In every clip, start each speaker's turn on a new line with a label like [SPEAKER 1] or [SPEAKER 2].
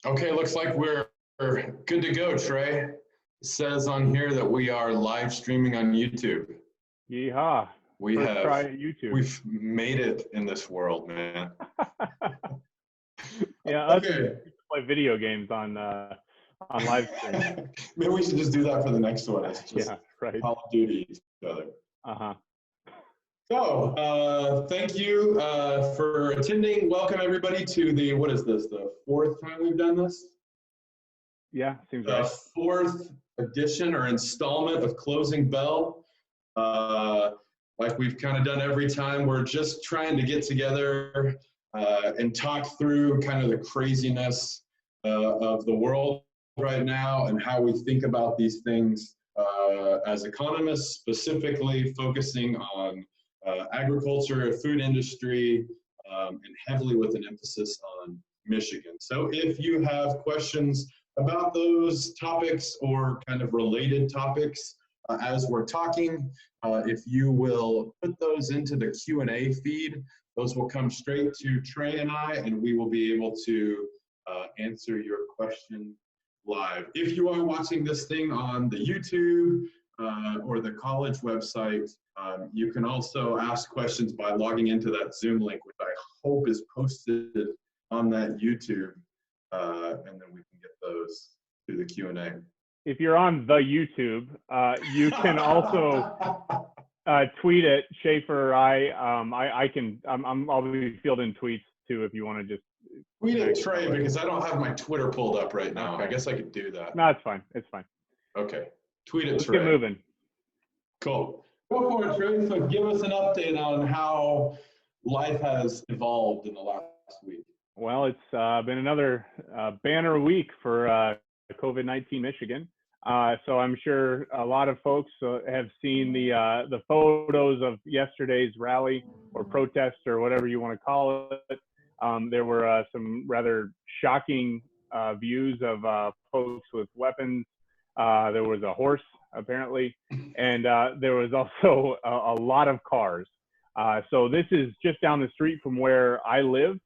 [SPEAKER 1] Okay, looks like we're good to go, Trey. It says on here that we are live streaming on YouTube.
[SPEAKER 2] Yeehaw.
[SPEAKER 1] We
[SPEAKER 2] First try
[SPEAKER 1] have
[SPEAKER 2] at YouTube.
[SPEAKER 1] we've made it in this world, man.
[SPEAKER 2] Yeah, us and
[SPEAKER 1] Okay.
[SPEAKER 2] people play video games on live stream.
[SPEAKER 1] Maybe we should just do that for the next one. It's just
[SPEAKER 2] Yeah, right.
[SPEAKER 1] Call of Duty each other.
[SPEAKER 2] Uh-huh.
[SPEAKER 1] So, thank you for attending. Welcome everybody to what is this, the fourth time we've done this?
[SPEAKER 2] Yeah, seems
[SPEAKER 1] The
[SPEAKER 2] right.
[SPEAKER 1] fourth edition or installment of Closing Bell. Like we've kind of done every time, we're just trying to get together and talk through kind of the craziness of the world right now and how we think about these things as economists, specifically focusing on agriculture, food industry, and heavily with an emphasis on Michigan. So if you have questions about those topics or kind of related topics as we're talking, if you will put those into the Q&A feed, those will come straight to Trey and I, and we will be able to answer your question live. If you are watching this thing on the YouTube or the college website, you can also ask questions by logging into that Zoom link, which I hope is posted on that YouTube, and then we can get those through the Q&A.
[SPEAKER 2] If you're on the YouTube, you can also tweet at Schaefer or I'll be fielding tweets too if you want to just
[SPEAKER 1] tweet at Trey because I don't have my Twitter pulled up right now.
[SPEAKER 2] Okay.
[SPEAKER 1] I guess I could do that.
[SPEAKER 2] No, it's fine. It's fine.
[SPEAKER 1] Okay. Tweet at
[SPEAKER 2] Let's
[SPEAKER 1] Trey.
[SPEAKER 2] get moving.
[SPEAKER 1] Cool. Go for it, Trey. So give us an update on how life has evolved in the last week.
[SPEAKER 2] Well, it's been another banner week for COVID-19 Michigan. So I'm sure a lot of folks have seen the photos of yesterday's rally or protest or whatever you want to call it. There were some rather shocking views of folks with weapons. There was a horse, apparently, and there was also a lot of cars. So this is just down the street from where I live.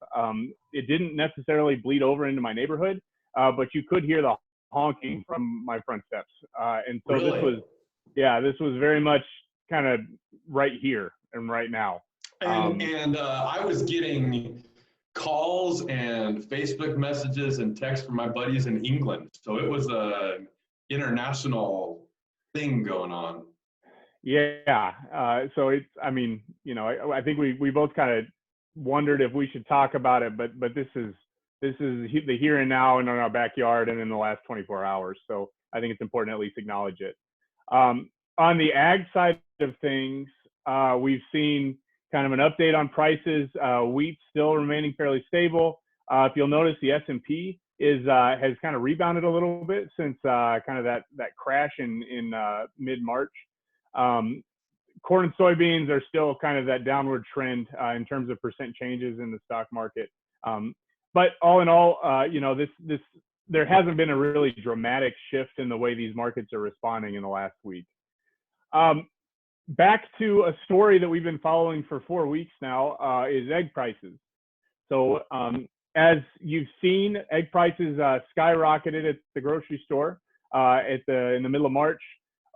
[SPEAKER 2] It didn't necessarily bleed over into my neighborhood, but you could hear the honking from my front steps. And so
[SPEAKER 1] Really?
[SPEAKER 2] this was very much kind of right here and right now.
[SPEAKER 1] And I was getting calls and Facebook messages and texts from my buddies in England. So it was an international thing going on.
[SPEAKER 2] Yeah. So it's, I mean, you know, I think we both kind of wondered if we should talk about it, but this is the here and now and in our backyard and in the last 24 hours. So I think it's important to at least acknowledge it. On the ag side of things, we've seen kind of an update on prices. Wheat still remaining fairly stable. If you'll notice, the S&P has kind of rebounded a little bit since kind of that crash in mid-March. Corn and soybeans are still kind of that downward trend in terms of percent changes in the stock market. But all in all, you know, there hasn't been a really dramatic shift in the way these markets are responding in the last week. Back to a story that we've been following for 4 weeks now is egg prices. So as you've seen, egg prices skyrocketed at the grocery store in the middle of March.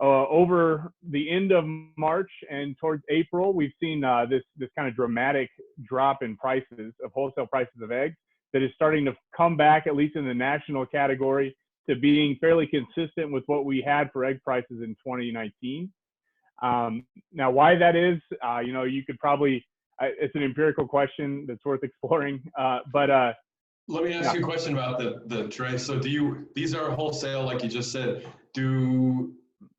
[SPEAKER 2] Over the end of March and towards April, we've seen this kind of dramatic drop in prices of wholesale prices of eggs that is starting to come back, at least in the national category, to being fairly consistent with what we had for egg prices in 2019. Now, why that is, you know, you could probably, it's an empirical question that's worth exploring, but
[SPEAKER 1] let me ask you a question about the Trey. So these are wholesale, like you just said,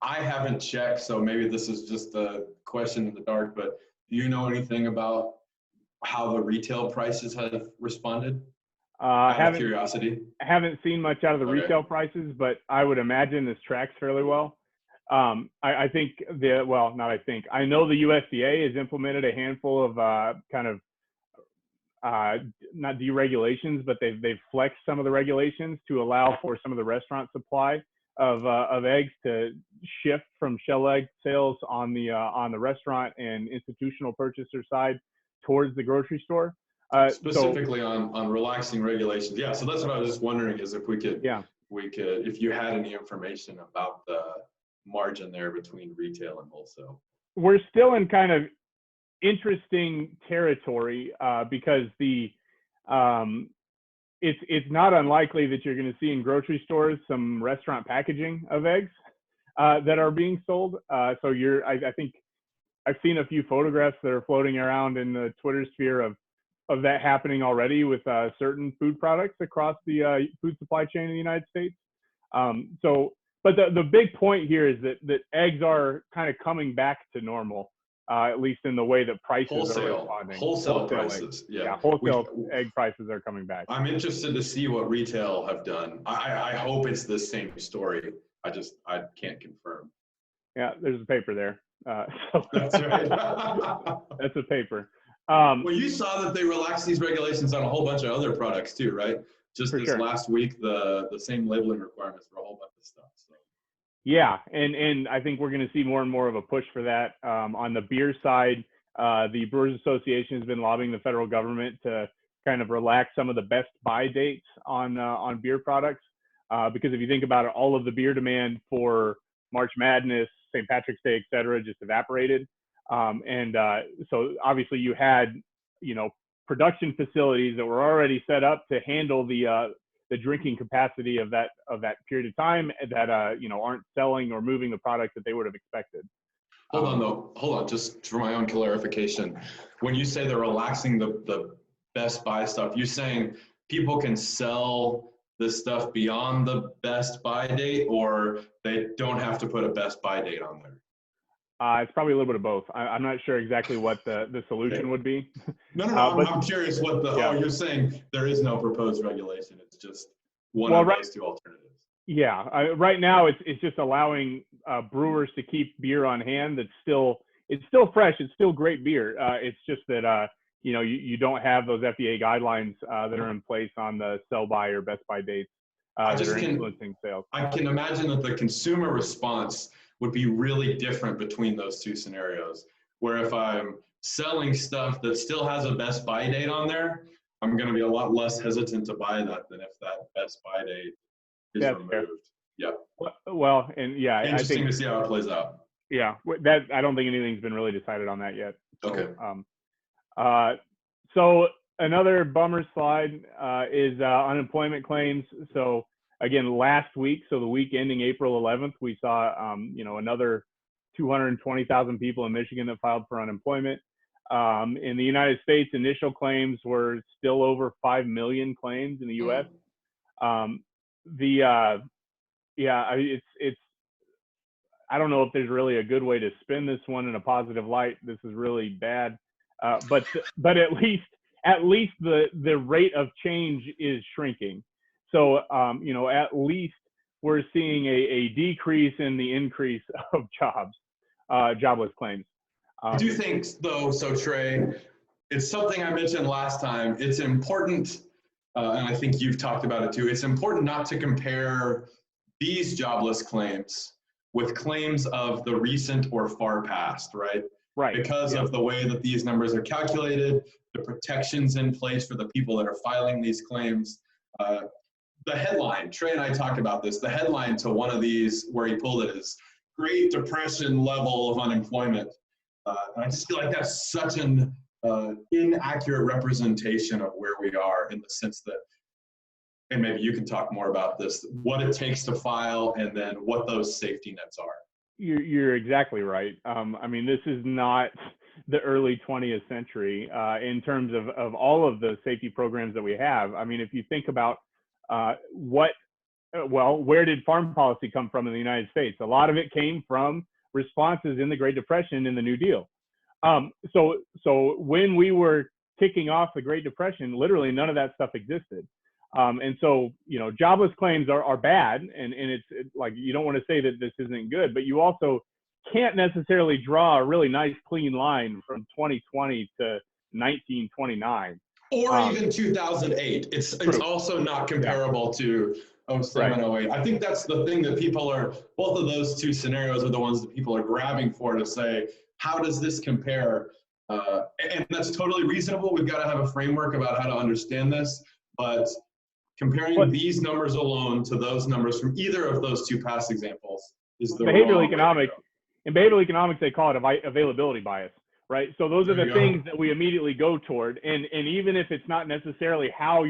[SPEAKER 1] I haven't checked, so maybe this is just a question in the dark, but do you know anything about how the retail prices have responded? Out of curiosity.
[SPEAKER 2] Haven't seen much out of the retail prices, but I would imagine this tracks fairly well. I think I know the USDA has implemented a handful of kind of not deregulations, but they've flexed some of the regulations to allow for some of the restaurant supply of eggs to shift from shell egg sales on the restaurant and institutional purchaser side towards the grocery store.
[SPEAKER 1] Specifically on relaxing regulations. Yeah, so that's what I was just wondering is if we could, if you had any information about the margin there between retail and wholesale.
[SPEAKER 2] We're still in kind of interesting territory because it's not unlikely that you're going to see in grocery stores some restaurant packaging of eggs that are being sold. I think I've seen a few photographs that are floating around in the Twitter sphere of that happening already with certain food products across the food supply chain in the United States. But the big point here is that eggs are kind of coming back to normal, at least in the way that prices are responding.
[SPEAKER 1] Wholesale prices,
[SPEAKER 2] yeah. Wholesale egg prices are coming back.
[SPEAKER 1] I'm interested to see what retail have done. I hope it's the same story. I can't confirm.
[SPEAKER 2] Yeah, there's a paper there.
[SPEAKER 1] That's right.
[SPEAKER 2] That's a paper.
[SPEAKER 1] Well, you saw that they relaxed these regulations on a whole bunch of other products too, right? Just this last week, the same labeling requirements for a whole bunch of stuff. So.
[SPEAKER 2] Yeah, and I think we're going to see more and more of a push for that. On the beer side, the Brewers Association has been lobbying the federal government to kind of relax some of the best buy dates on beer products, because if you think about it, all of the beer demand for March Madness, St. Patrick's Day, et cetera, just evaporated. So obviously you had, production facilities that were already set up to handle the drinking capacity of that period of time that, aren't selling or moving the product that they would have expected.
[SPEAKER 1] Hold on, just for my own clarification. When you say they're relaxing the best buy stuff, you're saying people can sell this stuff beyond the best buy date, or they don't have to put a best buy date on there?
[SPEAKER 2] It's probably a little bit of both. I'm not sure exactly what the solution would be.
[SPEAKER 1] No, I'm curious what you're saying there is no proposed regulation. It's just one of those two alternatives.
[SPEAKER 2] Yeah, right now it's just allowing brewers to keep beer on hand it's still fresh. It's still great beer. It's just that, you don't have those FDA guidelines that are in place on the sell by or best by dates that are influencing sales.
[SPEAKER 1] I can imagine that the consumer response would be really different between those two scenarios, where if I'm selling stuff that still has a best buy date on there, I'm going to be a lot less hesitant to buy that than if that best buy date is removed. Fair. Yeah.
[SPEAKER 2] Well, and yeah,
[SPEAKER 1] interesting to see how it plays out.
[SPEAKER 2] Yeah, I don't think anything's been really decided on that yet. So,
[SPEAKER 1] okay.
[SPEAKER 2] So another bummer slide is unemployment claims. So again, last week, so the week ending April 11th, we saw, another 220,000 people in Michigan that filed for unemployment. In the United States, initial claims were still over 5 million claims in the U.S. It's I don't know if there's really a good way to spin this one in a positive light. This is really bad, but at least the rate of change is shrinking. So at least we're seeing a decrease in the increase of jobless claims.
[SPEAKER 1] I do think though, so Trey, it's something I mentioned last time. It's important, and I think you've talked about it too. It's important not to compare these jobless claims with claims of the recent or far past, right?
[SPEAKER 2] Right.
[SPEAKER 1] Because of the way that these numbers are calculated, the protections in place for the people that are filing these claims. The headline, Trey and I talked about this, the headline to one of these where he pulled it is Great Depression level of unemployment. And I just feel like that's such an inaccurate representation of where we are, in the sense that, and maybe you can talk more about this, what it takes to file and then what those safety nets are.
[SPEAKER 2] You're exactly right. This is not the early 20th century in terms of all of the safety programs that we have. If you think about where did farm policy come from in the United States? A lot of it came from responses in the Great Depression and the New Deal. So when we were kicking off the Great Depression, literally none of that stuff existed. And so, jobless claims are bad, and it's like, you don't want to say that this isn't good, but you also can't necessarily draw a really nice clean line from 2020 to 1929.
[SPEAKER 1] Or even 2008. It's also not comparable to 07, 08. I think that's the thing that both of those two scenarios are the ones that people are grabbing for to say, how does this compare? And that's totally reasonable. We've got to have a framework about how to understand this, but comparing these numbers alone to those numbers from either of those two past examples is the
[SPEAKER 2] behavioral
[SPEAKER 1] wrong
[SPEAKER 2] economics. In behavioral economics, they call it availability bias, right? So those are the things that we immediately go toward, and even if it's not necessarily how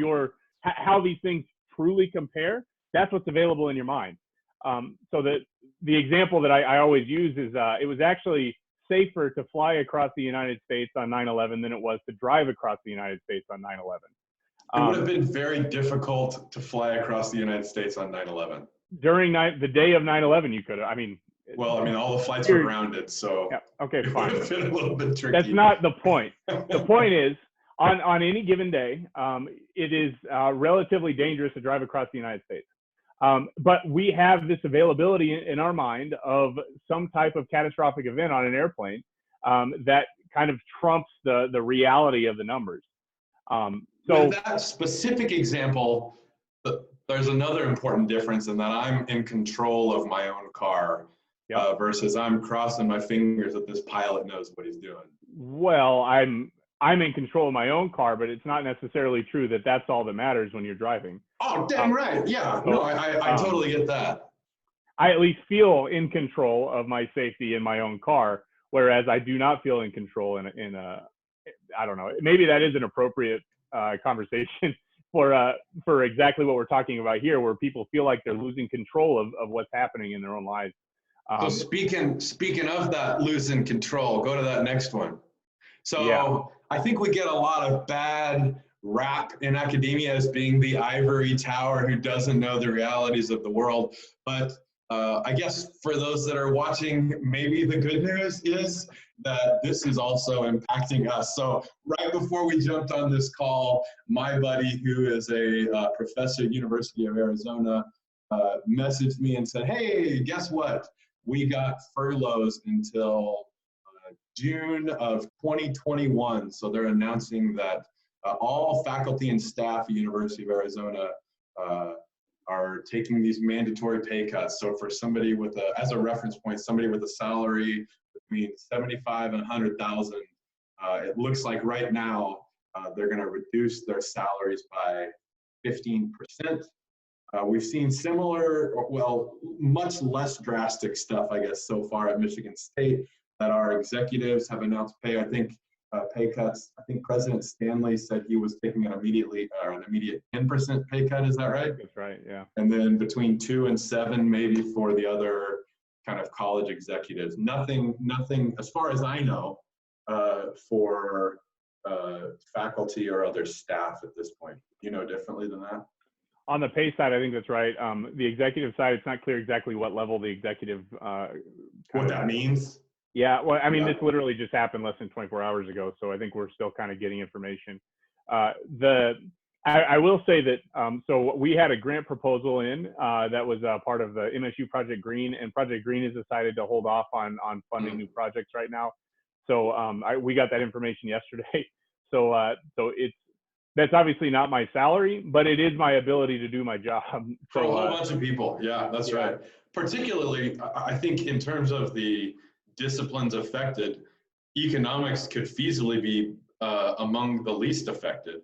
[SPEAKER 2] these things truly compare, that's what's available in your mind. So the example that I always use is it was actually safer to fly across the United States on 9/11 than it was to drive across the United States on 9/11.
[SPEAKER 1] It would have been very difficult to fly across the United States on 9/11.
[SPEAKER 2] During the day of 9/11, you could have.
[SPEAKER 1] Well, all the flights were grounded, so
[SPEAKER 2] yeah, okay, fine.
[SPEAKER 1] It would have been a little bit tricky.
[SPEAKER 2] That's not the point. The point is, on any given day, it is relatively dangerous to drive across the United States. But we have this availability in our mind of some type of catastrophic event on an airplane that kind of trumps the reality of the numbers. So
[SPEAKER 1] with that specific example, there's another important difference in that I'm in control of my own car versus I'm crossing my fingers that this pilot knows what he's doing.
[SPEAKER 2] Well, I'm in control of my own car, but it's not necessarily true that that's all that matters when you're driving.
[SPEAKER 1] Oh, damn right. Yeah,
[SPEAKER 2] so,
[SPEAKER 1] no, I totally get that.
[SPEAKER 2] I at least feel in control of my safety in my own car, whereas I do not feel in control in a I don't know, maybe that is an appropriate conversation for exactly what we're talking about here, where people feel like they're losing control of what's happening in their own lives.
[SPEAKER 1] So speaking of that losing control, go to that next one. So I think we get a lot of bad rap in academia as being the ivory tower who doesn't know the realities of the world. But I guess for those that are watching, maybe the good news is that this is also impacting us. So right before we jumped on this call, my buddy, who is a professor at University of Arizona, messaged me and said, hey, guess what? We got furloughs until June of 2021. So they're announcing that all faculty and staff at University of Arizona are taking these mandatory pay cuts. So for somebody as a reference point, somebody with a salary between 75 and 100,000, it looks like right now they're going to reduce their salaries by 15%. We've seen similar, well, much less drastic stuff, I guess, so far at Michigan State, that our executives have announced pay cuts. I think President Stanley said he was taking an immediate 10% pay cut. Is that right?
[SPEAKER 2] That's right, yeah.
[SPEAKER 1] And then between 2 and 7 maybe for the other kind of college executives. Nothing, as far as I know, for faculty or other staff at this point. You know differently than that?
[SPEAKER 2] On the pay side, I think that's right. The executive side, it's not clear exactly what level the executive.
[SPEAKER 1] What that means?
[SPEAKER 2] Yeah, well, this literally just happened less than 24 hours ago, so I think we're still kind of getting information. I will say that, so we had a grant proposal in that was part of the MSU Project Green, and Project Green has decided to hold off on funding new projects right now. So we got that information yesterday. So that's obviously not my salary, but it is my ability to do my job.
[SPEAKER 1] For a whole bunch of people, yeah, that's right. Particularly, I think in terms of the disciplines affected, economics could feasibly be among the least affected,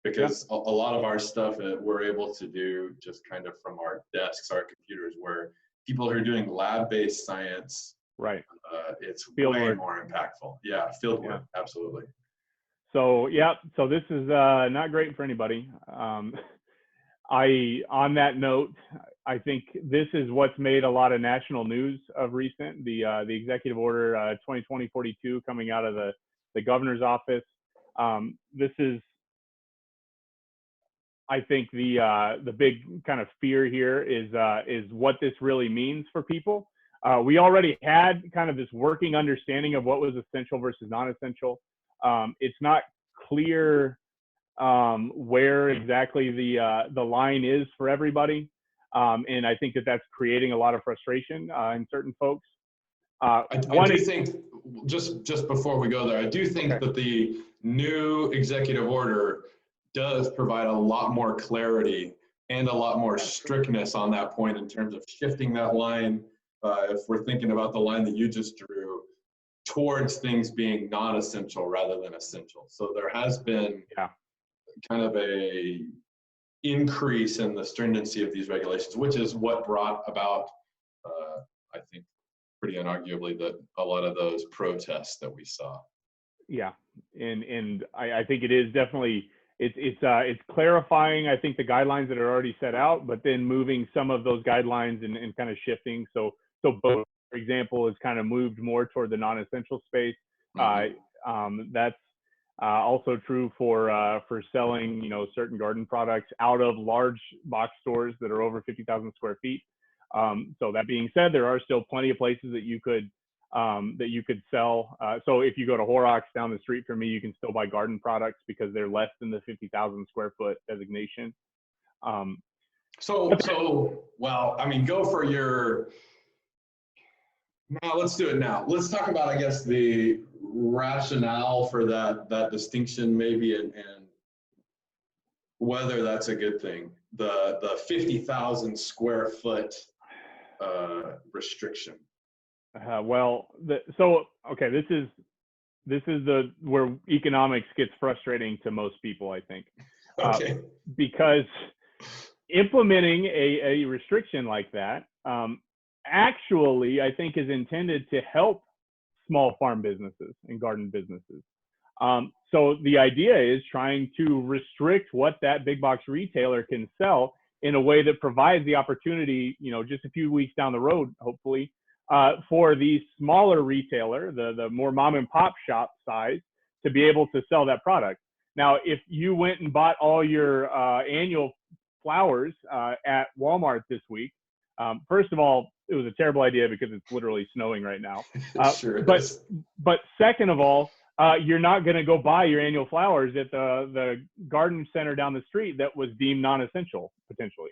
[SPEAKER 1] because a lot of our stuff we're able to do just kind of from our desks, our computers, where people who are doing lab-based science,
[SPEAKER 2] right?
[SPEAKER 1] It's way more impactful. Yeah, fieldwork, absolutely.
[SPEAKER 2] So so this is not great for anybody. On that note, I think this is what's made a lot of national news of recent. The executive order 2020-42 coming out of the governor's office. This is, I think, the big kind of fear here is what this really means for people. We already had kind of this working understanding of what was essential versus non-essential. It's not clear where exactly the line is for everybody, and I think that's creating a lot of frustration in certain folks. I do
[SPEAKER 1] think, just before we go there, I do think that the new executive order does provide a lot more clarity and a lot more strictness on that point in terms of shifting that line. If we're thinking about the line that you just drew, towards things being non-essential rather than essential. So there has been kind of a increase in the stringency of these regulations, which is what brought about, I think, pretty unarguably, a lot of those protests that we saw.
[SPEAKER 2] Yeah, and I think it is definitely it's clarifying, I think, the guidelines that are already set out, but then moving some of those guidelines and kind of shifting. So both, for example, is kind of moved more toward the non-essential space. That's also true for selling, you know, certain garden products out of large box stores that are over 50,000 square feet. So that being said, there are still plenty of places that you could sell. So if you go to Horrocks down the street from me, you can still buy garden products because they're less than the 50,000 square foot designation.
[SPEAKER 1] Well, I mean, go for your. Now let's do it now. Let's talk about, I guess, the rationale for that distinction, maybe, and whether that's a good thing. The 50,000 square foot restriction.
[SPEAKER 2] Okay, this is where economics gets frustrating to most people, I think.
[SPEAKER 1] Okay.
[SPEAKER 2] Because implementing a restriction like that actually, I think, is intended to help small farm businesses and garden businesses. So the idea is trying to restrict what that big box retailer can sell in a way that provides the opportunity, you know, just a few weeks down the road, hopefully, for the smaller retailer, the more mom and pop shop size, to be able to sell that product. Now, if you went and bought all your annual flowers at Walmart this week, first of all, it was a terrible idea because it's literally snowing right now.
[SPEAKER 1] Sure
[SPEAKER 2] but second of all, you're not going to go buy your annual flowers at the garden center down the street that was deemed non-essential, potentially.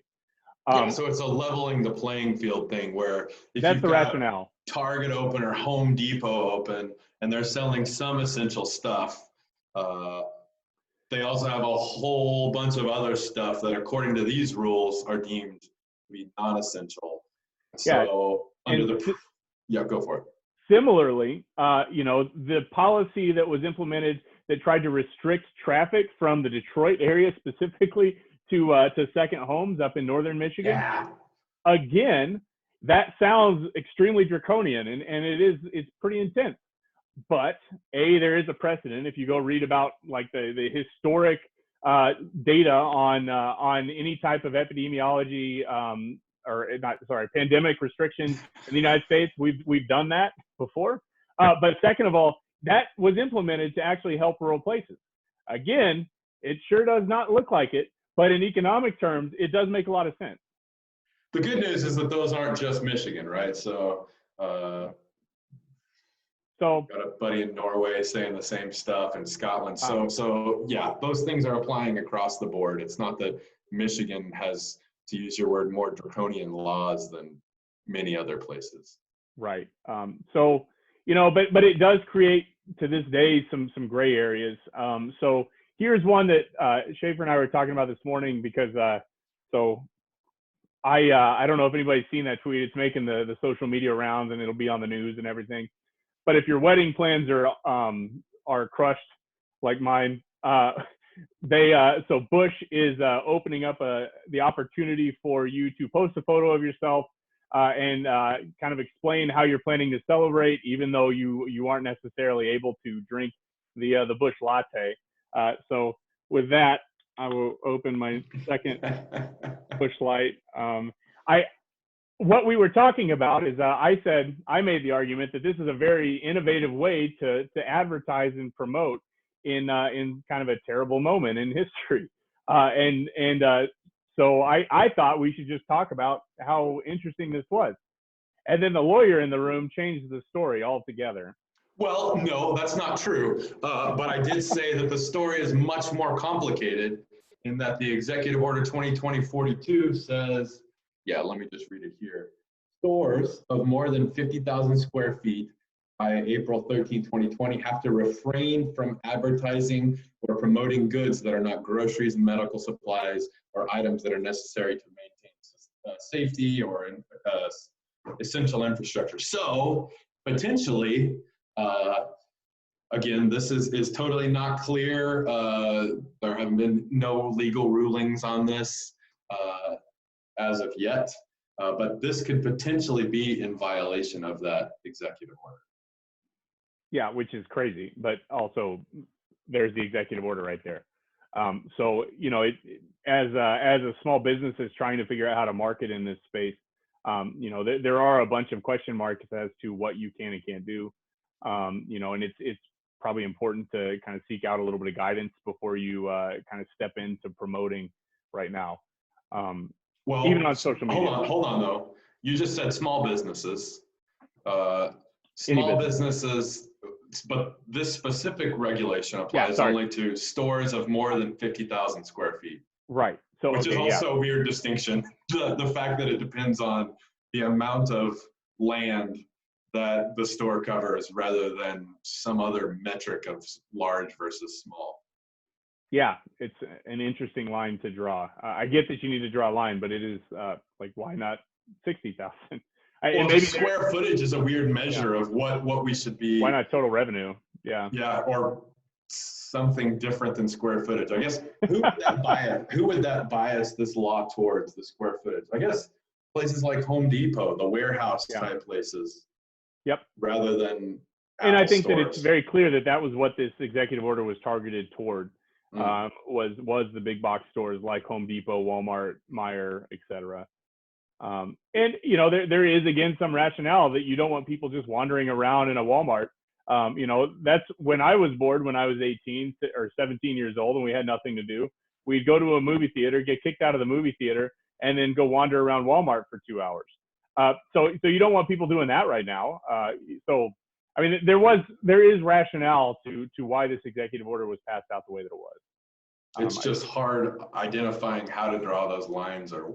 [SPEAKER 1] So it's a leveling the playing field thing where if
[SPEAKER 2] that's
[SPEAKER 1] you've
[SPEAKER 2] the
[SPEAKER 1] got
[SPEAKER 2] rationale.
[SPEAKER 1] Target open or Home Depot open and they're selling some essential stuff, they also have a whole bunch of other stuff that, according to these rules, are deemed to be non-essential. So go for it.
[SPEAKER 2] Similarly, you know, the policy that was implemented that tried to restrict traffic from the Detroit area specifically to second homes up in northern Michigan.
[SPEAKER 1] Yeah.
[SPEAKER 2] Again, that sounds extremely draconian, and it's pretty intense. But there is a precedent. If you go read about like the historic data on any type of epidemiology pandemic restrictions in the United States, we've done that before. But second of all, that was implemented to actually help rural places. Again, it sure does not look like it, but in economic terms, it does make a lot of sense.
[SPEAKER 1] The good news is that those aren't just Michigan, right? So got a buddy in Norway saying the same stuff, in Scotland. So yeah, those things are applying across the board. It's not that Michigan has, to use your word, more draconian laws than many other places.
[SPEAKER 2] Right. So, you know, but it does create, to this day, some gray areas. So here's one that Schaefer and I were talking about this morning because I don't know if anybody's seen that tweet. It's making the social media rounds and it'll be on the news and everything. But if your wedding plans are crushed like mine, so Bush is opening up the opportunity for you to post a photo of yourself and kind of explain how you're planning to celebrate, even though you aren't necessarily able to drink the Bush latte. So with that, I will open my second Bush Light. What we were talking about is I made the argument that this is a very innovative way to advertise and promote in kind of a terrible moment in history. So I thought we should just talk about how interesting this was. And then the lawyer in the room changed the story altogether.
[SPEAKER 1] Well, no, that's not true. But I did say that the story is much more complicated in that the Executive Order 2020-42 says, let me just read it here. Stores of more than 50,000 square feet by April 13, 2020 have to refrain from advertising or promoting goods that are not groceries, medical supplies, or items that are necessary to maintain safety or essential infrastructure. So potentially, Again, this is totally not clear. There have been no legal rulings on this as of yet, but this could potentially be in violation of that executive order.
[SPEAKER 2] Yeah, which is crazy, but also there's the executive order right there. So, you know, as a small business is trying to figure out how to market in this space, you know, there are a bunch of question marks as to what you can and can't do. You know, and it's probably important to kind of seek out a little bit of guidance before you kind of step into promoting right now.
[SPEAKER 1] Well,
[SPEAKER 2] even on social media.
[SPEAKER 1] Hold on though. You just said small businesses.
[SPEAKER 2] Small
[SPEAKER 1] businesses, but this specific regulation applies only to stores of more than 50,000 square feet.
[SPEAKER 2] Right. So,
[SPEAKER 1] which is also a weird distinction. The fact that it depends on the amount of land that the store covers rather than some other metric of large versus small.
[SPEAKER 2] Yeah, it's an interesting line to draw. I get that you need to draw a line, but it is like, why not 60,000?
[SPEAKER 1] Well, maybe square footage is a weird measure of what we should be.
[SPEAKER 2] Why not total revenue? Yeah.
[SPEAKER 1] Yeah, or something different than square footage. I guess who would that bias this law towards, the square footage? I guess places like Home Depot, the warehouse type places.
[SPEAKER 2] Yep.
[SPEAKER 1] Rather than
[SPEAKER 2] and I think
[SPEAKER 1] stores.
[SPEAKER 2] that it's very clear that that was what this executive order was targeted toward. Was the big box stores like Home Depot, Walmart, Meijer, etc. And you know, there is again some rationale that you don't want people just wandering around in a Walmart. You know, that's when I was bored when I was 18 or 17 years old and we had nothing to do. We'd go to a movie theater, get kicked out of the movie theater, and then go wander around Walmart for 2 hours. So you don't want people doing that right now. So I mean, there is rationale to why this executive order was passed out the way that it was.
[SPEAKER 1] It's just hard identifying how to draw those lines or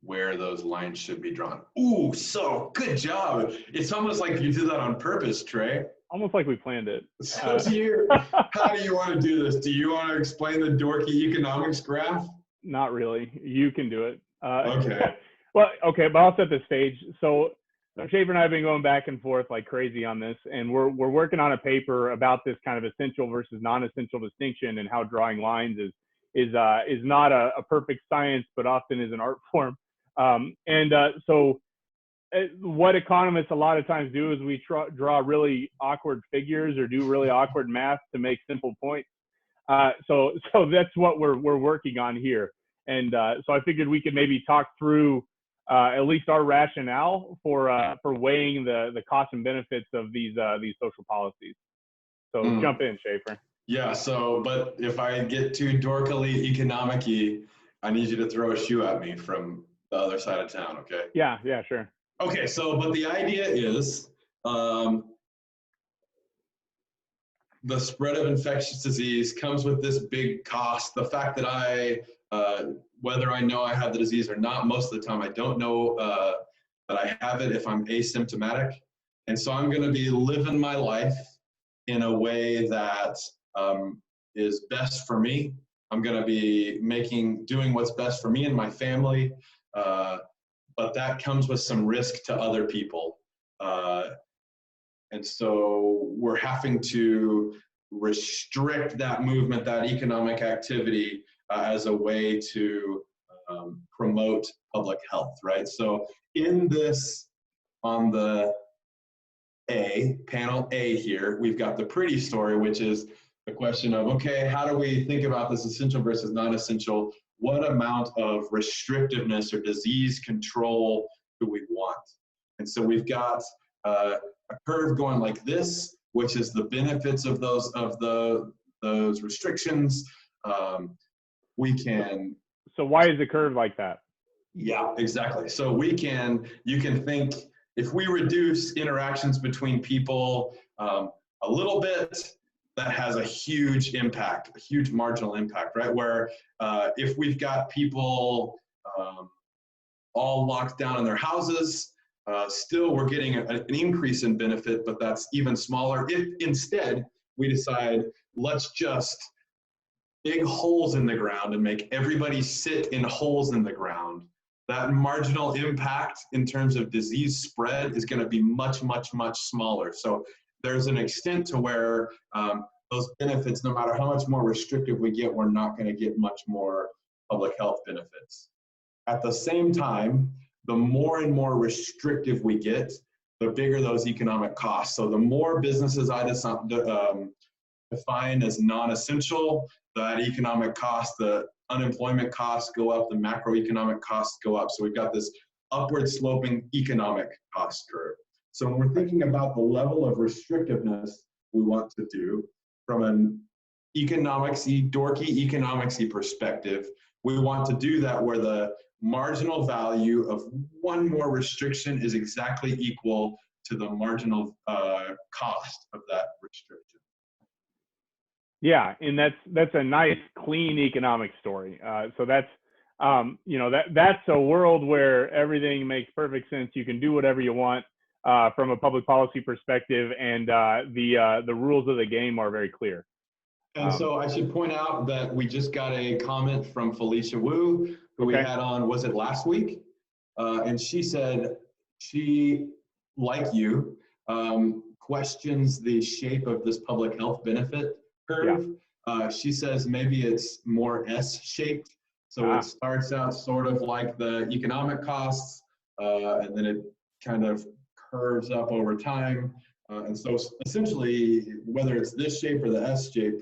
[SPEAKER 1] where those lines should be drawn. Ooh, so good job. It's almost like you did that on purpose, Trey.
[SPEAKER 2] Almost like we planned it.
[SPEAKER 1] So how do you want to do this? Do you want to explain the dorky economics graph?
[SPEAKER 2] Not really. You can do it.
[SPEAKER 1] Okay.
[SPEAKER 2] Well, okay, but I'll set the stage. So Schaefer and I have been going back and forth like crazy on this, and we're working on a paper about this kind of essential versus non-essential distinction and how drawing lines is not a perfect science, but often is an art form. So what economists a lot of times do is we draw really awkward figures or do really awkward math to make simple points. So that's what we're working on here. And so I figured we could maybe talk through at least our rationale for weighing the costs and benefits of these social policies. So jump in, Schaefer.
[SPEAKER 1] Yeah. So, but if I get too dorkily economic-y, I need you to throw a shoe at me from the other side of town. Okay.
[SPEAKER 2] Yeah. Sure.
[SPEAKER 1] Okay. So, but the idea is the spread of infectious disease comes with this big cost. The fact that whether I know I have the disease or not, most of the time I don't know that I have it if I'm asymptomatic. And so I'm going to be living my life in a way that is best for me. I'm going to be doing what's best for me and my family. But that comes with some risk to other people. And so we're having to restrict that movement, that economic activity as a way to promote public health, right? So in this, on the panel A here, we've got the pretty story, which is the question of, okay, how do we think about this essential versus non-essential? What amount of restrictiveness or disease control do we want? And so we've got a curve going like this, which is the benefits of those restrictions.
[SPEAKER 2] So why is the curve like that?
[SPEAKER 1] Yeah, exactly. So you can think if we reduce interactions between people a little bit, that has a huge impact, a huge marginal impact, right? Where if we've got people all locked down in their houses, still we're getting an increase in benefit, but that's even smaller. If instead we decide, let's just dig holes in the ground and make everybody sit in holes in the ground, that marginal impact in terms of disease spread is going to be much, much, much smaller. So there's an extent to where those benefits, no matter how much more restrictive we get, we're not going to get much more public health benefits. At the same time, the more and more restrictive we get, the bigger those economic costs. So the more businesses I define as non-essential, that economic cost, the unemployment costs go up, the macroeconomic costs go up. So we've got this upward sloping economic cost curve. So when we're thinking about the level of restrictiveness we want to do from an dorky economicsy perspective, we want to do that where the marginal value of one more restriction is exactly equal to the marginal cost of that restriction.
[SPEAKER 2] Yeah, and that's a nice, clean economic story. So that's that's a world where everything makes perfect sense. You can do whatever you want from a public policy perspective, and the rules of the game are very clear.
[SPEAKER 1] And so I should point out that we just got a comment from Felicia Wu, who we had on, was it last week? And she said she, like you, questions the shape of this public health benefit curve. Yeah. She says maybe it's more S-shaped. So it starts out sort of like the economic costs, and then it kind of curves up over time. And so essentially, whether it's this shape or the S shape,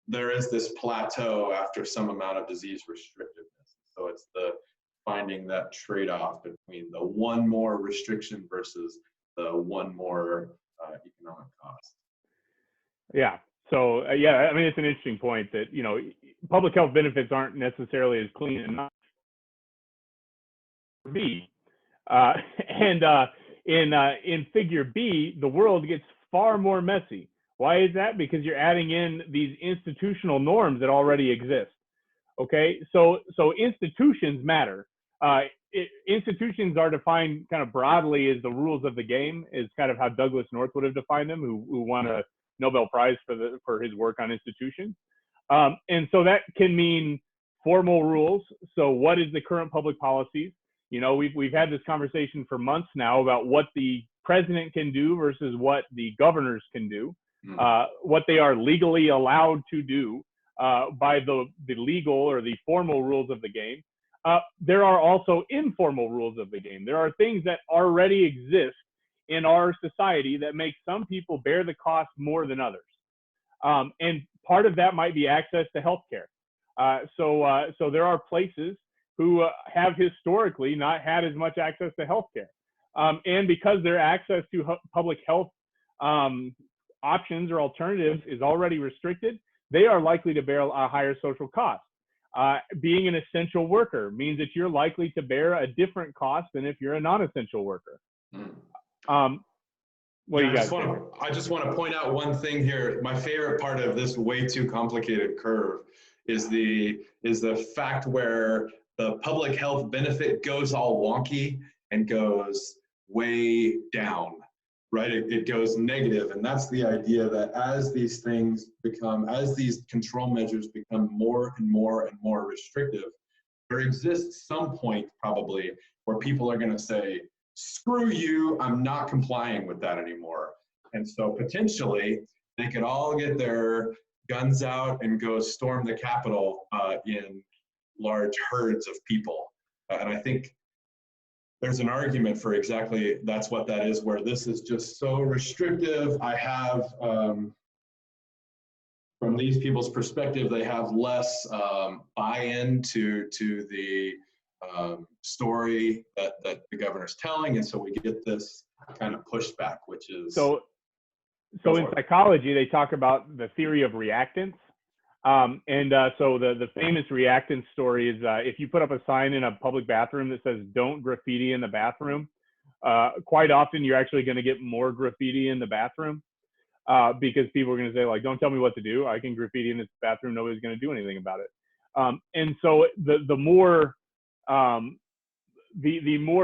[SPEAKER 1] there is this plateau after some amount of disease restrictiveness. So it's the finding that trade-off between the one more restriction versus the one more economic cost.
[SPEAKER 2] Yeah. So yeah, I mean, it's an interesting point that, public health benefits aren't necessarily as clean enough to be. And in figure B, the world gets far more messy. Why is that? Because you're adding in these institutional norms that already exist. Okay, so institutions matter. Institutions are defined kind of broadly as the rules of the game, is kind of how Douglas North would have defined them, who won a Nobel Prize for his work on institutions. And so that can mean formal rules. So what is the current public policies? We've had this conversation for months now about what the president can do versus what the governors can do, what they are legally allowed to do by the legal or the formal rules of the game. There are also informal rules of the game. There are things that already exist in our society that make some people bear the cost more than others. And part of that might be access to healthcare. So there are places who have historically not had as much access to healthcare. And because their access to public health options or alternatives is already restricted, they are likely to bear a higher social cost. Being an essential worker means that you're likely to bear a different cost than if you're a non-essential worker. What do you guys think?
[SPEAKER 1] I just want to point out one thing here. My favorite part of this way too complicated curve is the fact where the public health benefit goes all wonky and goes way down, right? It goes negative. And that's the idea that as these control measures become more and more and more restrictive, there exists some point probably where people are going to say, screw you, I'm not complying with that anymore. And so potentially they could all get their guns out and go storm the Capitol in large herds of people. And I think there's an argument for exactly that's what that is, where this is just so restrictive. I have, from these people's perspective, they have less buy-in to the story that the governor's telling, and so we get this kind of pushback, which is
[SPEAKER 2] so in psychology they talk about the theory of reactance, so the famous reactance story is if you put up a sign in a public bathroom that says "Don't graffiti in the bathroom," quite often you're actually going to get more graffiti in the bathroom because people are going to say, like, "Don't tell me what to do. I can graffiti in this bathroom. Nobody's going to do anything about it." And so the more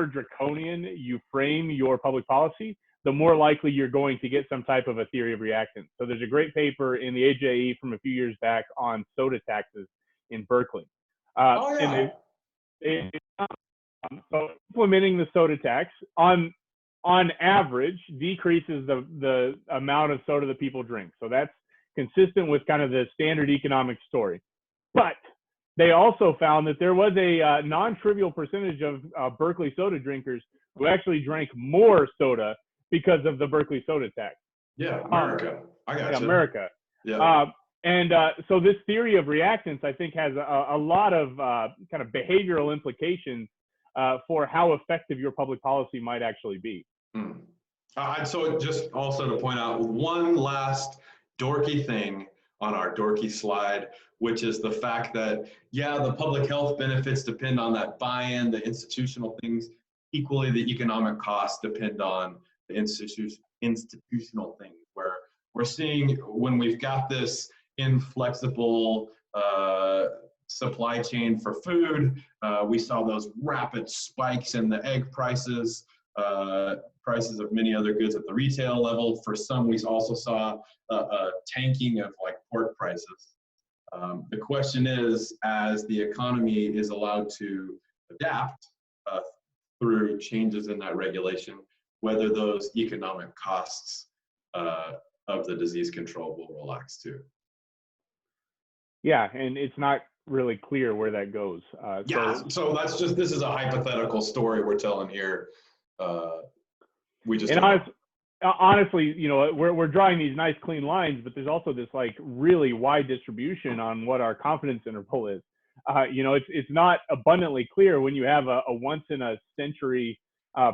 [SPEAKER 2] draconian you frame your public policy, the more likely you're going to get some type of a theory of reactance. So there's a great paper in the AJE from a few years back on soda taxes in Berkeley. And so implementing the soda tax on on average, decreases the amount of soda that people drink. So that's consistent with kind of the standard economic story. But they also found that there was a non-trivial percentage of Berkeley soda drinkers who actually drank more soda because of the Berkeley soda tax.
[SPEAKER 1] Yeah, America. I got you.
[SPEAKER 2] America.
[SPEAKER 1] Yeah.
[SPEAKER 2] So this theory of reactance, I think, has a lot of kind of behavioral implications for how effective your public policy might actually be.
[SPEAKER 1] So just also to point out one last dorky thing on our dorky slide, which is the fact that, yeah, the public health benefits depend on that buy-in, the institutional things. Equally, the economic costs depend on the institutional things, where we're seeing when we've got this inflexible supply chain for food, we saw those rapid spikes in the egg prices, prices of many other goods at the retail level. For some, we also saw a tanking of like pork prices. The question is, as the economy is allowed to adapt through changes in that regulation, whether those economic costs of the disease control will relax too.
[SPEAKER 2] Yeah, and it's not really clear where that goes.
[SPEAKER 1] So that's just, this is a hypothetical story we're telling here. We just
[SPEAKER 2] honestly, you know, we're drawing these nice clean lines, but there's also this like really wide distribution on what our confidence interval is. You know, it's not abundantly clear when you have a once in a century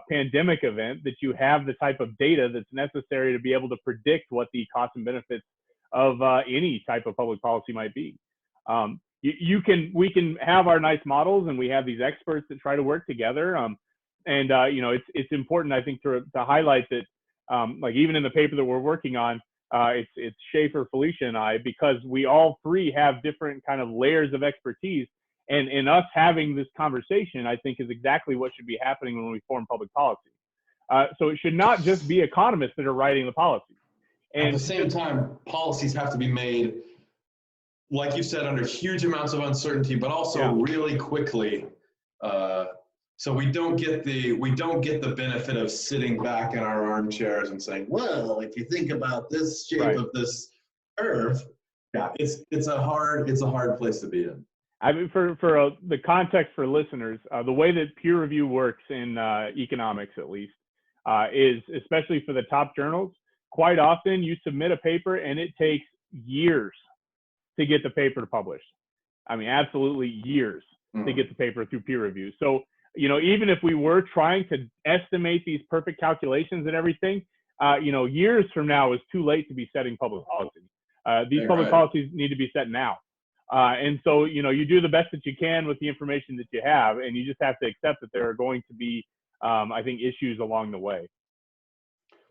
[SPEAKER 2] pandemic event that you have the type of data that's necessary to be able to predict what the costs and benefits of any type of public policy might be. We can have our nice models, and we have these experts that try to work together. You know, it's important, I think, to highlight that, like even in the paper that we're working on, it's Schaefer, Felicia, and I, because we all three have different kind of layers of expertise. And in us having this conversation, I think, is exactly what should be happening when we form public policy. So it should not just be economists that are writing the policy. And
[SPEAKER 1] at the same time, policies have to be made, like you said, under huge amounts of uncertainty, but also really quickly. So we don't get the benefit of sitting back in our armchairs and saying, well, if you think about this shape of this curve, it's a hard place to be in.
[SPEAKER 2] I mean, for the context for listeners, the way that peer review works in economics, at least, is, especially for the top journals, quite often you submit a paper and it takes years to get the paper published. I mean, absolutely years to get the paper through peer review. So, you know, even if we were trying to estimate these perfect calculations and everything, you know, years from now is too late to be setting public policy. These public policies need to be set now. And so, you know, you do the best that you can with the information that you have, and you just have to accept that there are going to be, I think, issues along the way.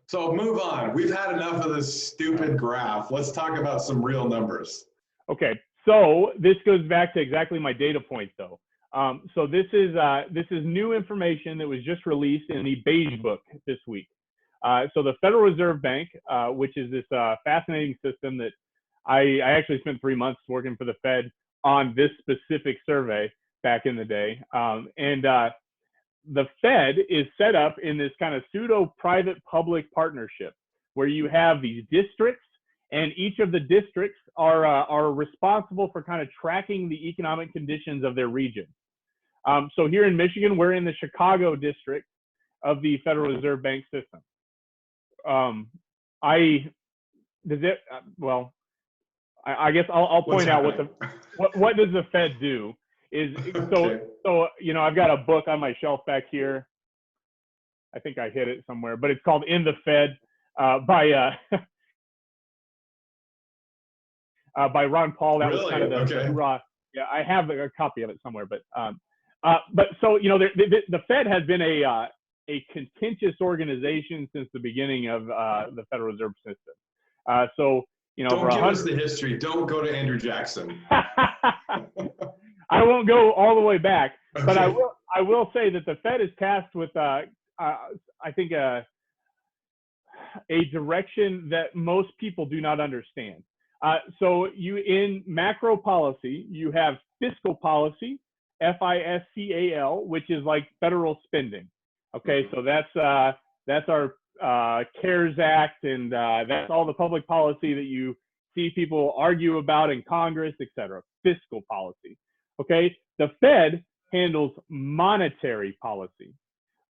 [SPEAKER 1] So move on. We've had enough of this stupid graph. Let's talk about some real numbers.
[SPEAKER 2] Okay, so this goes back to exactly my data point, though. So this is new information that was just released in the Beige Book this week. So the Federal Reserve Bank, which is this fascinating system that I actually spent 3 months working for the Fed on this specific survey back in the day. The Fed is set up in this kind of pseudo-private-public partnership where you have these districts, and each of the districts are responsible for kind of tracking the economic conditions of their region. So here in Michigan, we're in the Chicago district of the Federal Reserve Bank system. I guess I'll point out what does the Fed do is so you know, I've got a book on my shelf back here. I think I hid it somewhere, but it's called In the Fed by Ron Paul. That was kind of the raw. Yeah, I have a copy of it somewhere, but so, you know, the Fed has been a contentious organization since the beginning of the Federal Reserve System. So, you know,
[SPEAKER 1] don't give us the history. Don't go to Andrew Jackson.
[SPEAKER 2] I won't go all the way back, but I will say that the Fed is tasked with I think a direction that most people do not understand. So in macro policy, you have fiscal policy, FISCAL, which is like federal spending. Okay, so that's That's our CARES Act, and that's all the public policy that you see people argue about in Congress, et cetera, fiscal policy. Okay, the Fed handles monetary policy.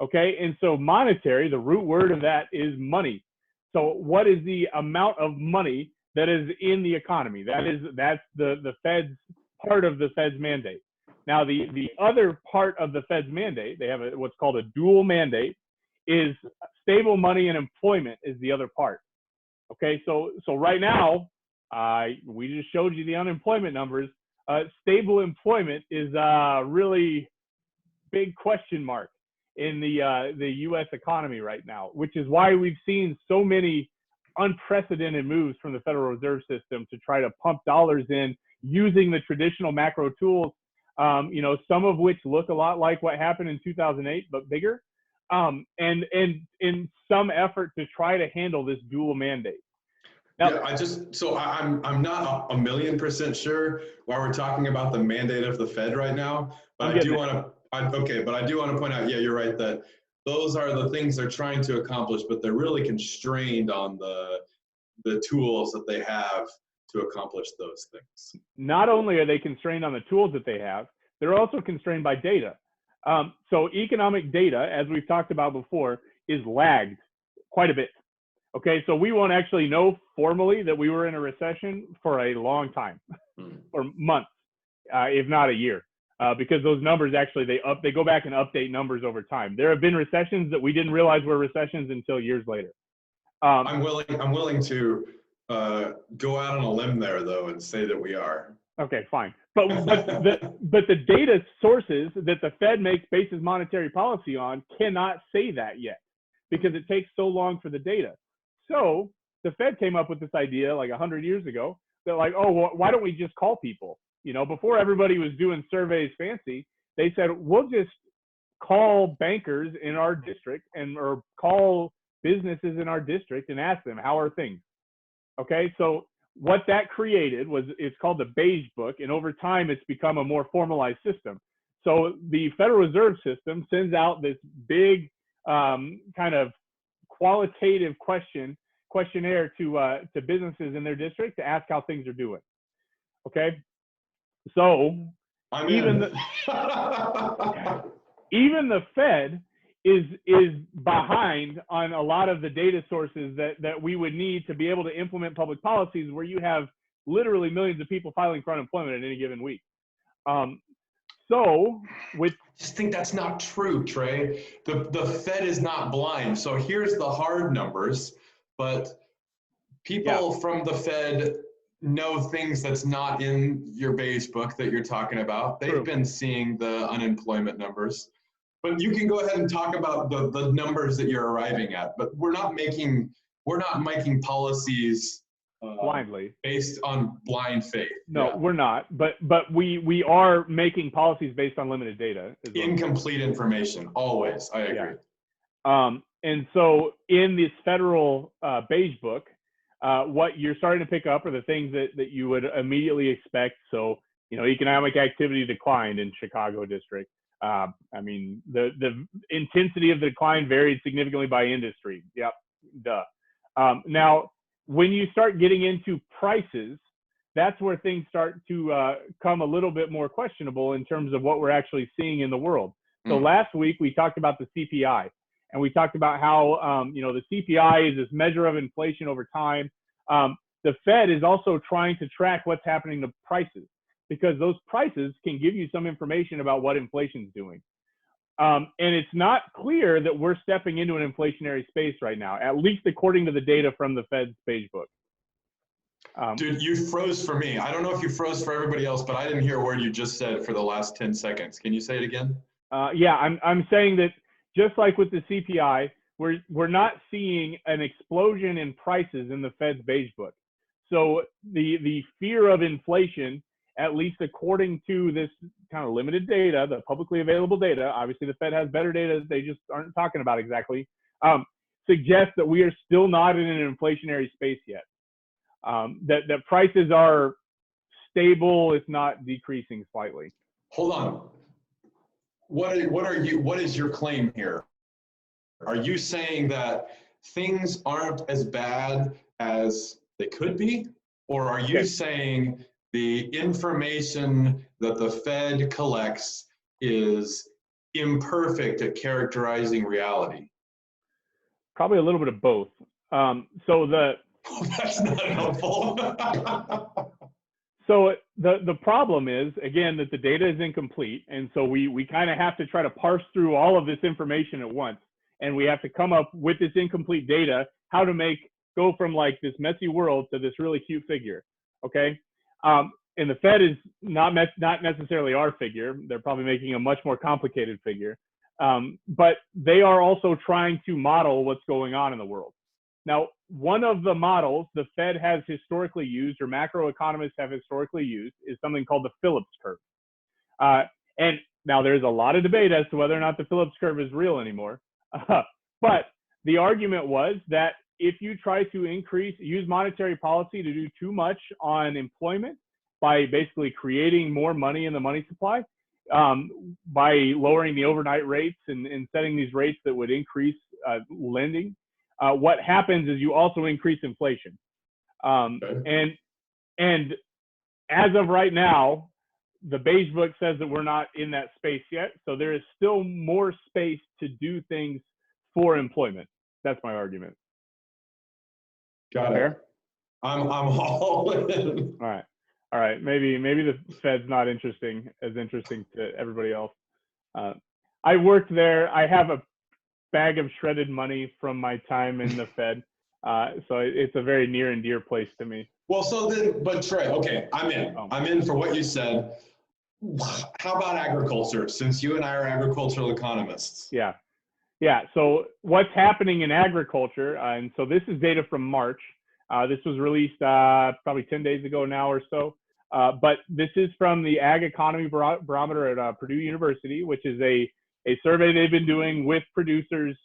[SPEAKER 2] Okay, and so monetary, the root word of that is money. So what is the amount of money that is in the economy? That's the Fed's part of the Fed's mandate. Now the other part of the Fed's mandate, they have what's called a dual mandate, is stable money and employment is the other part. Okay, so right now, we just showed you the unemployment numbers. Stable employment is a really big question mark in the U.S. economy right now, which is why we've seen so many unprecedented moves from the Federal Reserve System to try to pump dollars in using the traditional macro tools, you know, some of which look a lot like what happened in 2008, but bigger, and in some effort to try to handle this dual mandate.
[SPEAKER 1] Now, yeah, I'm not 1,000,000% sure why we're talking about the mandate of the Fed right now, but I do want to point out, yeah, you're right, that those are the things they're trying to accomplish, but they're really constrained on the tools that they have to accomplish those things.
[SPEAKER 2] Not only are they constrained on the tools that they have, they're also constrained by data. So economic data, as we've talked about before, is lagged quite a bit. Okay, so we won't actually know formally that we were in a recession for a long time, or months, if not a year, because those numbers actually, they go back and update numbers over time. There have been recessions that we didn't realize were recessions until years later.
[SPEAKER 1] I'm willing to go out on a limb there, though, and say that we are.
[SPEAKER 2] Okay, fine. But the data sources that the Fed bases monetary policy on cannot say that yet, because it takes so long for the data. So the Fed came up with this idea like 100 years ago that, like, oh, well, why don't we just call people? You know, before everybody was doing surveys fancy, they said, we'll just call bankers in our district or call businesses in our district and ask them, how are things? Okay, so what that created it's called the Beige Book, and over time it's become a more formalized system. So the Federal Reserve System sends out this big kind of qualitative questionnaire to businesses in their district to ask how things are doing. Okay, so even the Fed is behind on a lot of the data sources that we would need to be able to implement public policies where you have literally millions of people filing for unemployment at any given week. I
[SPEAKER 1] just think that's not true, Trey. The Fed is not blind. So here's the hard numbers, but people from the Fed know things that's not in your Beige Book that you're talking about. They've been seeing the unemployment numbers. But you can go ahead and talk about the numbers that you're arriving at. But we're not making policies
[SPEAKER 2] blindly
[SPEAKER 1] based on blind faith.
[SPEAKER 2] No, we're not. But we are making policies based on limited data.
[SPEAKER 1] Incomplete information, always. I agree.
[SPEAKER 2] Yeah. And so in this federal Beige Book, what you're starting to pick up are the things that you would immediately expect. So, you know, economic activity declined in Chicago district. I mean, the intensity of the decline varied significantly by industry. Yep, duh. Now, when you start getting into prices, that's where things start to come a little bit more questionable in terms of what we're actually seeing in the world. So last week, we talked about the CPI, and we talked about how, you know, the CPI is this measure of inflation over time. The Fed is also trying to track what's happening to prices, because those prices can give you some information about what inflation is doing. And it's not clear that we're stepping into an inflationary space right now, at least according to the data from the Fed's Beige Book.
[SPEAKER 1] Dude, you froze for me. I don't know if you froze for everybody else, but I didn't hear a word you just said for the last 10 seconds. Can you say it again?
[SPEAKER 2] Yeah, I'm saying that just like with the CPI, we're not seeing an explosion in prices in the Fed's Beige Book. So the fear of inflation, at least according to this kind of limited data, the publicly available data, obviously the Fed has better data they just aren't talking about exactly, suggests that we are still not in an inflationary space yet. That prices are stable, if not decreasing slightly.
[SPEAKER 1] Hold on. What is your claim here? Are you saying that things aren't as bad as they could be? Or are you saying the information that the Fed collects is imperfect at characterizing reality?
[SPEAKER 2] Probably a little bit of both.
[SPEAKER 1] That's not helpful.
[SPEAKER 2] So the problem is, again, that the data is incomplete. And so we kind of have to try to parse through all of this information at once. And we have to come up with this incomplete data, how to go from like this messy world to this really cute figure, okay? And the Fed is not necessarily our figure. They're probably making a much more complicated figure. But they are also trying to model what's going on in the world. Now, one of the models the Fed has historically used, or macroeconomists have historically used, is something called the Phillips curve. And now there's a lot of debate as to whether or not the Phillips curve is real anymore. But the argument was that if you try to use monetary policy to do too much on employment by basically creating more money in the money supply, by lowering the overnight rates and setting these rates that would increase lending, what happens is you also increase inflation. And as of right now, the Beige Book says that we're not in that space yet. So there is still more space to do things for employment. That's my argument.
[SPEAKER 1] Got it. Fair? I'm all in.
[SPEAKER 2] All right. Maybe the Fed's not as interesting to everybody else. I worked there. I have a bag of shredded money from my time in the Fed. So it's a very near and dear place to me.
[SPEAKER 1] Well, but Trey, okay, I'm in. I'm in for what you said. How about agriculture, since you and I are agricultural economists?
[SPEAKER 2] Yeah. So what's happening in agriculture, and so this is data from March. This was released probably 10 days ago now or so. But this is from the Ag Economy Barometer at Purdue University, which is a survey they've been doing with producers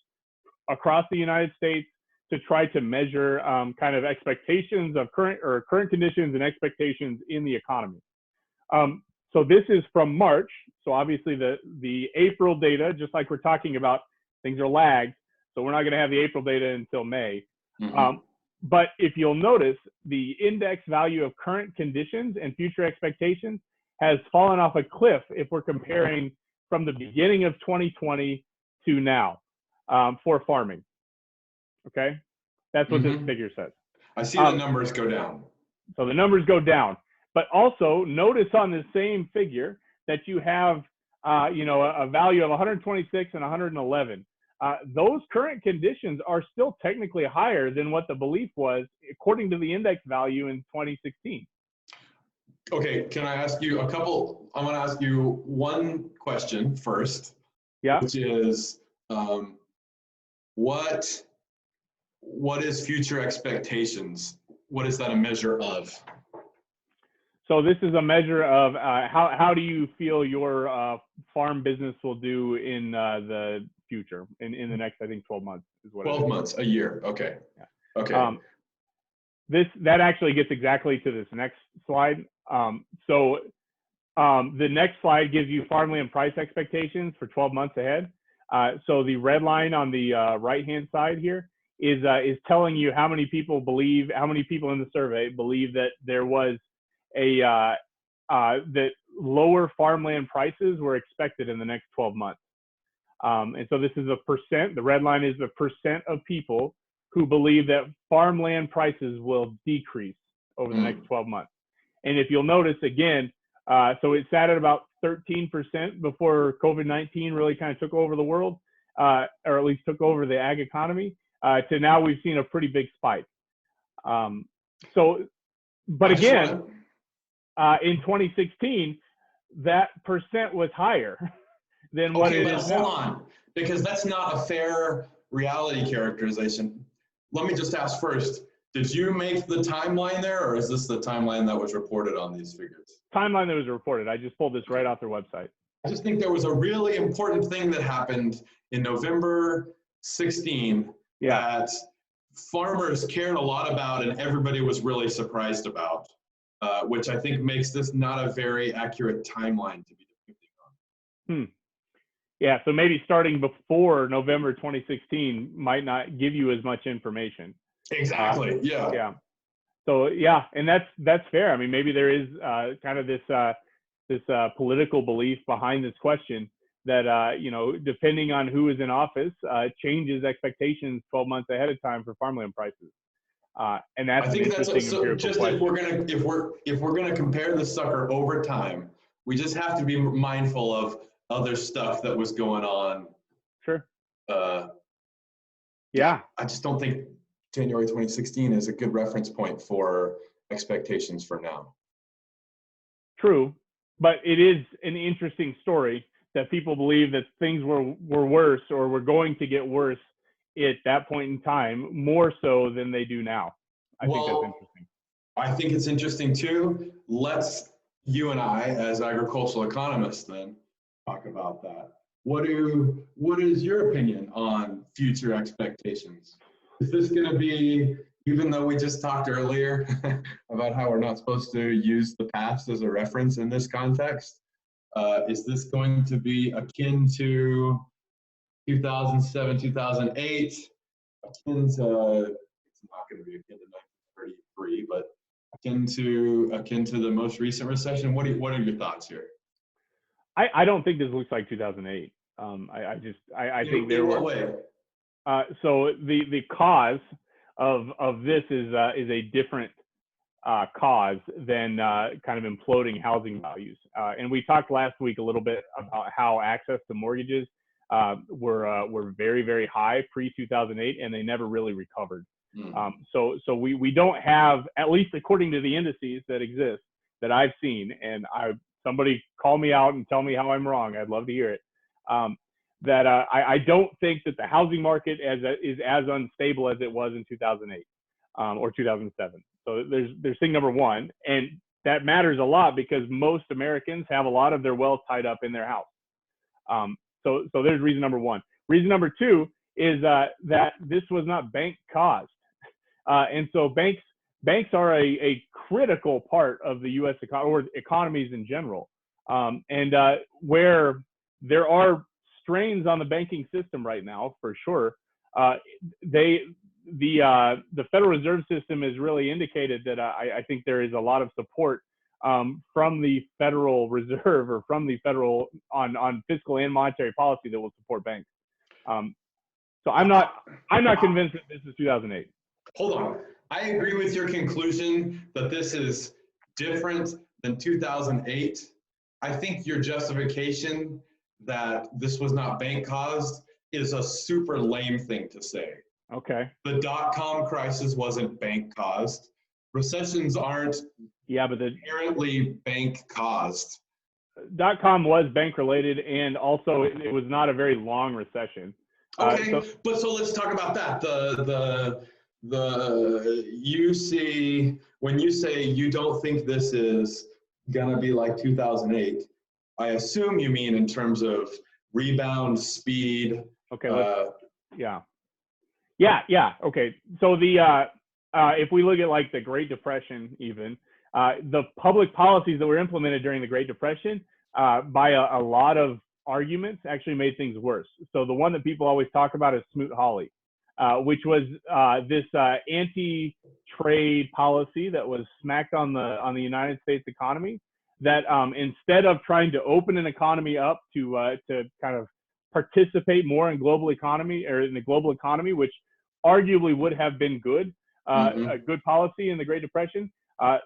[SPEAKER 2] across the United States to try to measure kind of expectations of current conditions and expectations in the economy. So this is from March. So obviously the April data, just like we're talking about, things are lagged. So we're not going to have the April data until May. Mm-hmm. But if you'll notice, the index value of current conditions and future expectations has fallen off a cliff if we're comparing from the beginning of 2020 to now for farming. Okay, that's what this figure says.
[SPEAKER 1] I see the numbers go down.
[SPEAKER 2] So the numbers go down, but also notice on the same figure that you have, a value of 126 and 111. Those current conditions are still technically higher than what the belief was according to the index value in 2016.
[SPEAKER 1] Okay, can I ask you I want to ask you one question first.
[SPEAKER 2] Yeah.
[SPEAKER 1] Which is, what is future expectations? What is that a measure of?
[SPEAKER 2] So this is a measure of how do you feel your farm business will do in the future, in the next, I think, 12 months is what
[SPEAKER 1] 12 months, a year. Okay. Yeah. Okay.
[SPEAKER 2] That actually gets exactly to this next slide. The next slide gives you farmland price expectations for 12 months ahead. So the red line on the right-hand side here is telling you how many people in the survey believe that there was that lower farmland prices were expected in the next 12 months. And so this is a percent. The red line is the percent of people who believe that farmland prices will decrease over the next 12 months. And if you'll notice again, so it sat at about 13% before COVID-19 really kind of took over the world, or at least took over the ag economy, to now we've seen a pretty big spike. But again, in 2016, that percent was higher than what it is now.
[SPEAKER 1] Hold on, because that's not a fair reality characterization. Let me just ask first, did you make the timeline there, or is this the timeline that was reported on these figures?
[SPEAKER 2] Timeline that was reported. I just pulled this right off their website.
[SPEAKER 1] I just think there was a really important thing that happened in November 16 that farmers cared a lot about and everybody was really surprised about, which I think makes this not a very accurate timeline to be depicting on.
[SPEAKER 2] Yeah, so maybe starting before November 2016 might not give you as much information.
[SPEAKER 1] Exactly. Yeah.
[SPEAKER 2] Yeah. So yeah, and that's fair. I mean, maybe there is kind of this political belief behind this question that depending on who is in office, changes expectations 12 months ahead of time for farmland prices. And that's
[SPEAKER 1] I
[SPEAKER 2] an
[SPEAKER 1] think that's
[SPEAKER 2] interesting
[SPEAKER 1] so.
[SPEAKER 2] empirical
[SPEAKER 1] Just
[SPEAKER 2] question.
[SPEAKER 1] if we're gonna compare the sucker over time, we just have to be mindful of other stuff that was going on.
[SPEAKER 2] Sure.
[SPEAKER 1] Uh,
[SPEAKER 2] Yeah.
[SPEAKER 1] I just don't think January 2016 is a good reference point for expectations for now.
[SPEAKER 2] True, but it is an interesting story that people believe that things were worse or were going to get worse at that point in time, more so than they do now. I think that's interesting.
[SPEAKER 1] I think it's interesting too. Let's, you and I, as agricultural economists, then talk about that. What is your opinion on future expectations? Is this going to be, even though we just talked earlier about how we're not supposed to use the past as a reference in this context, is this going to be akin to 2007, 2008, akin to, it's not going to be akin to 1933, but akin to the most recent recession? What are your thoughts here?
[SPEAKER 2] I don't think this looks like 2008. I think there
[SPEAKER 1] were. In what
[SPEAKER 2] way? So the cause of this is a different cause than kind of imploding housing values. And we talked last week a little bit about how access to mortgages were very, very high pre-2008, and they never really recovered. So we don't have, at least according to the indices that exist that I've seen, and somebody call me out and tell me how I'm wrong. I'd love to hear it. That I don't think that the housing market is as unstable as it was in 2008 or 2007. So there's thing number one, and that matters a lot because most Americans have a lot of their wealth tied up in their house. So there's reason number one. Reason number two is that this was not bank caused, and so banks are a critical part of the U.S. economy or economies in general, and where there are strains on the banking system right now, for sure. The Federal Reserve System has really indicated that I think there is a lot of support from the Federal Reserve or from the federal on fiscal and monetary policy that will support banks. So I'm not convinced that this is 2008.
[SPEAKER 1] Hold on. I agree with your conclusion that this is different than 2008. I think your justification that this was not bank caused is a super lame thing to say.
[SPEAKER 2] Okay.
[SPEAKER 1] The dot-com crisis wasn't bank caused. Recessions aren't inherently bank caused.
[SPEAKER 2] Dot-com was bank related, and also it was not a very long recession.
[SPEAKER 1] Okay, but so let's talk about that. You see, when you say you don't think this is gonna be like 2008, I assume you mean in terms of rebound speed.
[SPEAKER 2] Okay. Yeah. Okay. So if we look at like the Great Depression, even the public policies that were implemented during the Great Depression, by a lot of arguments, actually made things worse. So the one that people always talk about is Smoot-Hawley, which was this anti-trade policy that was smacked on the United States economy. That instead of trying to open an economy up to kind of participate more in global economy or in the global economy, which arguably would have been good, a good policy in the Great Depression,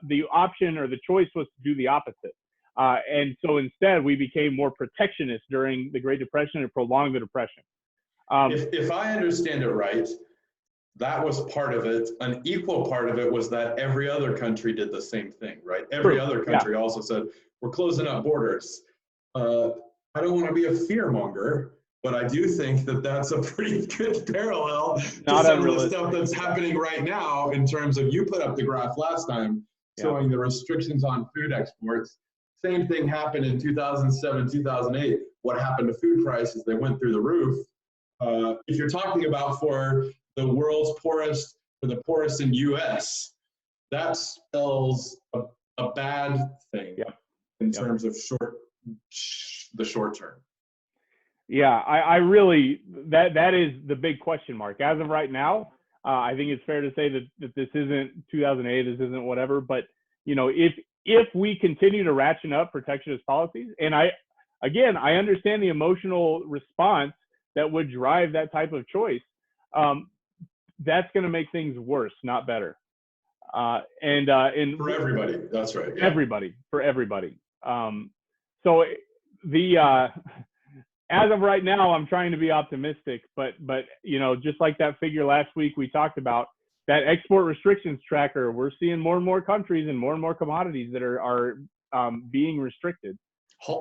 [SPEAKER 2] the option or the choice was to do the opposite. And so instead, we became more protectionist during the Great Depression and prolonged the Depression.
[SPEAKER 1] If I understand it right, that was part of it. An equal part of it was that every other country did the same thing, right? Every other country also said, we're closing up borders. I don't want to be a fearmonger, but I do think that that's a pretty good parallel to some of the stuff that's happening right now in terms of, you put up the graph last time showing the restrictions on food exports. Same thing happened in 2007, 2008. What happened to food prices? They went through the roof. If you're talking about for the world's poorest, for the poorest in US, that spells a bad thing in terms of the short term.
[SPEAKER 2] Yeah, I really, that is the big question mark. As of right now, I think it's fair to say that this isn't 2008, this isn't whatever. But if we continue to ratchet up protectionist policies, and I understand the emotional response that would drive that type of choice. That's going to make things worse, not better. And
[SPEAKER 1] for everybody, that's right. Yeah.
[SPEAKER 2] Everybody, for everybody. So the as of right now, I'm trying to be optimistic, but just like that figure last week we talked about, that export restrictions tracker, we're seeing more and more countries and more commodities that are being restricted.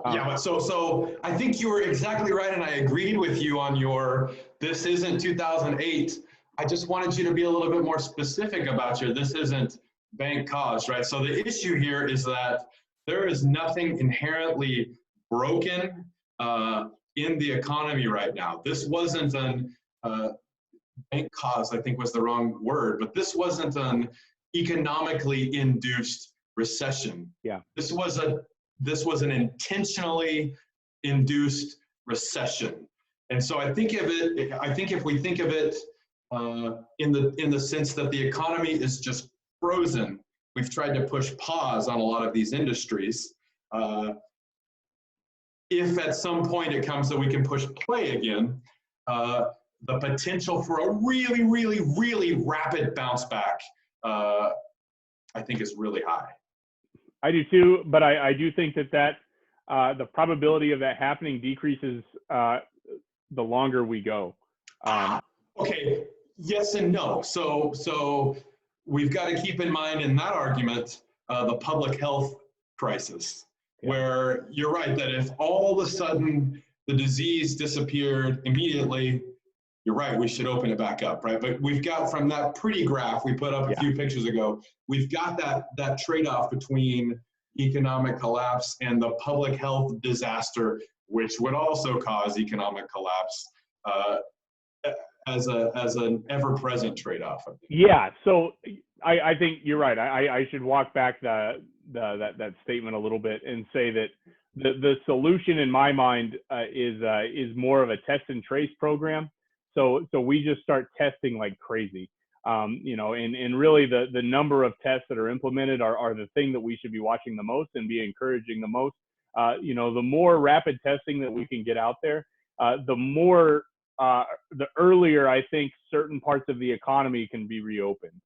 [SPEAKER 1] Yeah, so I think you were exactly right, and I agreed with you on your this isn't 2008. I just wanted you to be a little bit more specific about your this isn't bank caused, right? So the issue here is that there is nothing inherently broken in the economy right now. This wasn't an bank caused, I think was the wrong word, but this wasn't an economically induced recession.
[SPEAKER 2] Yeah.
[SPEAKER 1] This was an intentionally induced recession. And so I think if we think of it in the sense that the economy is just frozen, we've tried to push pause on a lot of these industries. If at some point it comes that we can push play again, the potential for a really, really, really rapid bounce back, I think is really high.
[SPEAKER 2] I do too, but I do think that the probability of that happening decreases the longer we go.
[SPEAKER 1] Okay, yes and no. So we've got to keep in mind in that argument the public health crisis, where you're right that if all of a sudden the disease disappeared immediately, you're right, we should open it back up, right? But we've got, from that pretty graph we put up a few pictures ago, we've got that trade-off between economic collapse and the public health disaster, which would also cause economic collapse, as an ever-present trade-off.
[SPEAKER 2] Yeah, so I think you're right. I should walk back that statement a little bit and say that the solution in my mind is more of a test and trace program. So we just start testing like crazy, and really the number of tests that are implemented are the thing that we should be watching the most and be encouraging the most. The more rapid testing that we can get out there, the earlier I think certain parts of the economy can be reopened.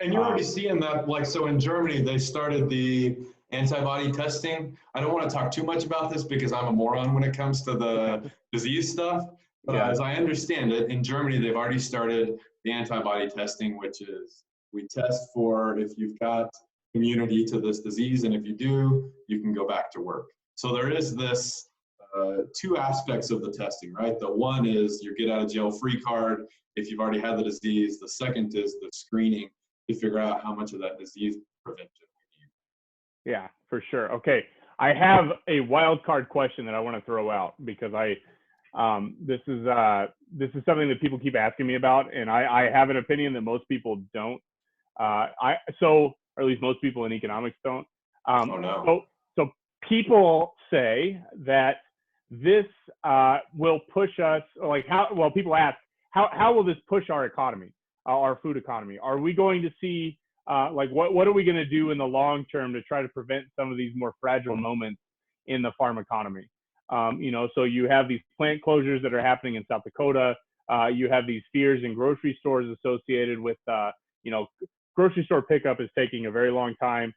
[SPEAKER 1] And you're already seeing that, like, so in Germany, they started the antibody testing. I don't want to talk too much about this because I'm a moron when it comes to the disease stuff. But as I understand it, in Germany, they've already started the antibody testing, which is we test for if you've got immunity to this disease. And if you do, you can go back to work. So there is this two aspects of the testing, right? The one is your get out of jail free card if you've already had the disease. The second is the screening to figure out how much of that disease prevention we need.
[SPEAKER 2] Yeah, for sure. Okay, I have a wild card question that I want to throw out because this is something that people keep asking me about, and I have an opinion that most people don't. Or at least most people in economics don't.
[SPEAKER 1] Oh no.
[SPEAKER 2] So people say that this will push us, like how? Well, people ask how will this push our economy, our food economy? Are we going to see what are we going to do in the long term to try to prevent some of these more fragile moments in the farm economy? So you have these plant closures that are happening in South Dakota. You have these fears in grocery stores associated with, grocery store pickup is taking a very long time.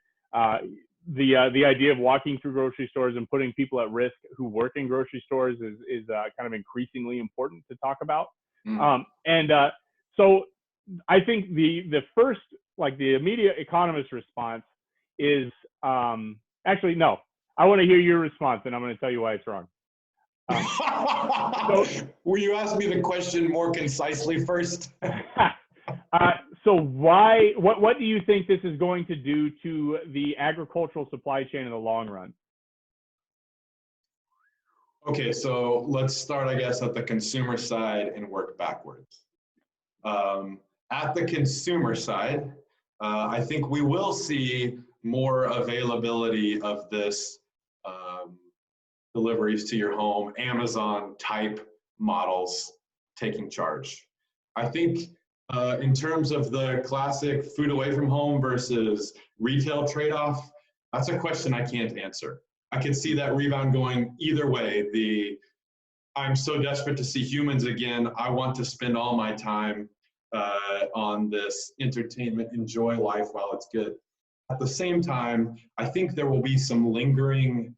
[SPEAKER 2] The idea of walking through grocery stores and putting people at risk who work in grocery stores is kind of increasingly important to talk about. So I think the first, the immediate economist response is actually, no. I want to hear your response, and I'm going to tell you why it's wrong.
[SPEAKER 1] Will you ask me the question more concisely first?
[SPEAKER 2] So what do you think this is going to do to the agricultural supply chain in the long run?
[SPEAKER 1] Okay, so let's start, I guess, at the consumer side and work backwards. At the consumer side, I think we will see more availability of this deliveries to your home, Amazon type models taking charge. I think in terms of the classic food away from home versus retail trade-off, that's a question I can't answer. I could see that rebound going either way. I'm so desperate to see humans again. I want to spend all my time on this entertainment, enjoy life while it's good. At the same time, I think there will be some lingering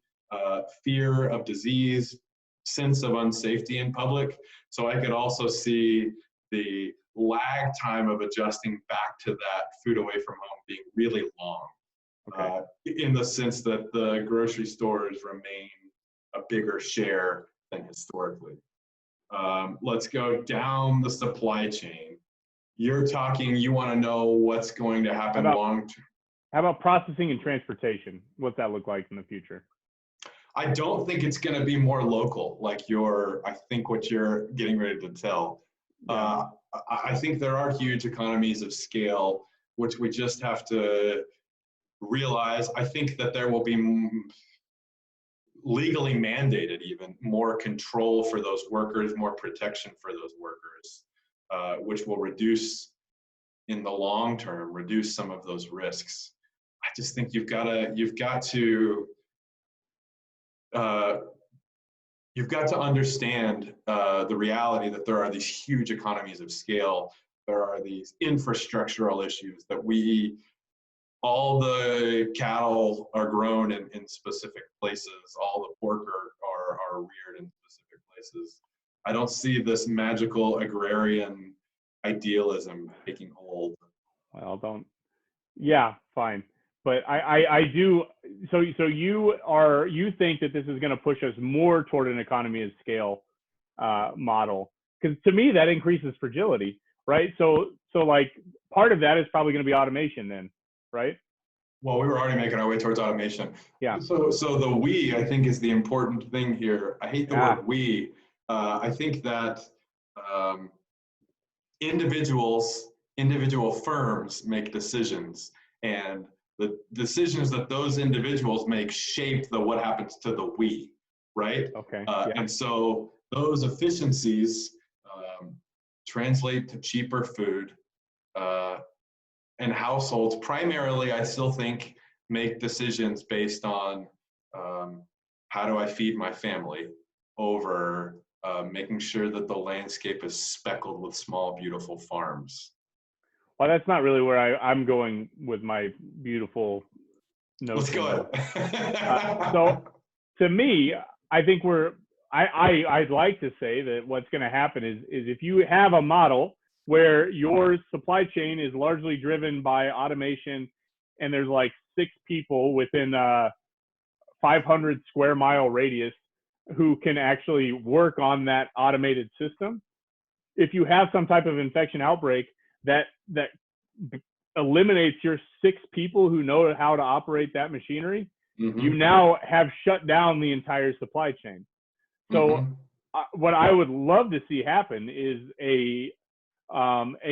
[SPEAKER 1] fear of disease, sense of unsafety in public. So I could also see the lag time of adjusting back to that food away from home being really long, in the sense that the grocery stores remain a bigger share than historically. Let's go down the supply chain. You're talking, you want to know what's going to happen long term.
[SPEAKER 2] How about processing and transportation? What's that look like in the future?
[SPEAKER 1] I don't think it's going to be more local, like I think what you're getting ready to tell.
[SPEAKER 2] Yeah.
[SPEAKER 1] I think there are huge economies of scale, which we just have to realize. I think that there will be legally mandated even more control for those workers, more protection for those workers, which will reduce, in the long term, reduce some of those risks. I just think you've got to understand the reality that there are these huge economies of scale. There are these infrastructural issues that all the cattle are grown in specific places. All the pork are reared in specific places. I don't see this magical agrarian idealism taking hold.
[SPEAKER 2] Well, yeah, fine. But I do. So you think that this is going to push us more toward an economy of scale model? Because to me that increases fragility, right? So like part of that is probably going to be automation then, right?
[SPEAKER 1] Well, we were already making our way towards automation.
[SPEAKER 2] Yeah.
[SPEAKER 1] So the we, I think, is the important thing here. I hate the word we. I think that individual firms make decisions, and the decisions that those individuals make shape what happens to the we, right?
[SPEAKER 2] Okay.
[SPEAKER 1] And so those efficiencies translate to cheaper food, and households primarily, I still think, make decisions based on how do I feed my family over making sure that the landscape is speckled with small, beautiful farms.
[SPEAKER 2] Well, that's not really where I'm going with my beautiful notion.
[SPEAKER 1] Let's go ahead.
[SPEAKER 2] So to me, I think I'd like to say that what's going to happen is if you have a model where your supply chain is largely driven by automation and there's like 6 people within a 500 square mile radius who can actually work on that automated system, if you have some type of infection outbreak that eliminates your 6 people who know how to operate that machinery, you now have shut down the entire supply chain. So what I would love to see happen is a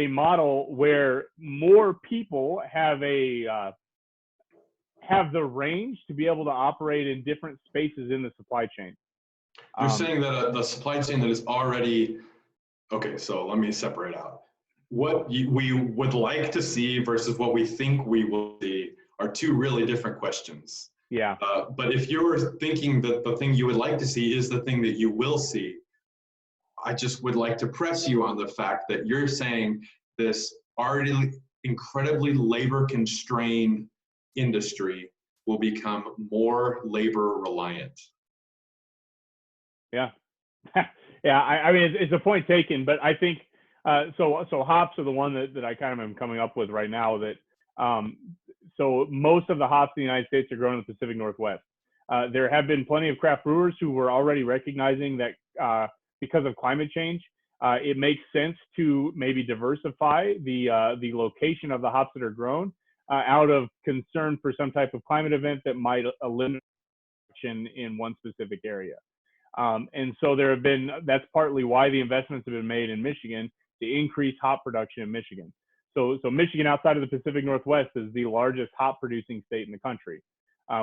[SPEAKER 2] model where more people have the range to be able to operate in different spaces in the supply chain.
[SPEAKER 1] You're saying that the supply chain that is already, okay, so let me separate out. What we would like to see versus what we think we will see are 2 really different questions.
[SPEAKER 2] Yeah.
[SPEAKER 1] But if you're thinking that the thing you would like to see is the thing that you will see, I just would like to press you on the fact that you're saying this already incredibly labor-constrained industry will become more labor reliant.
[SPEAKER 2] Yeah. Yeah. I mean, it's a point taken, but I think, so hops are the one that I kind of am coming up with right now that, so most of the hops in the United States are grown in the Pacific Northwest. There have been plenty of craft brewers who were already recognizing that because of climate change, it makes sense to maybe diversify the location of the hops that are grown out of concern for some type of climate event that might eliminate production in one specific area. And so that's partly why the investments have been made in Michigan to increase hop production in Michigan. So Michigan, outside of the Pacific Northwest, is the largest hop producing state in the country.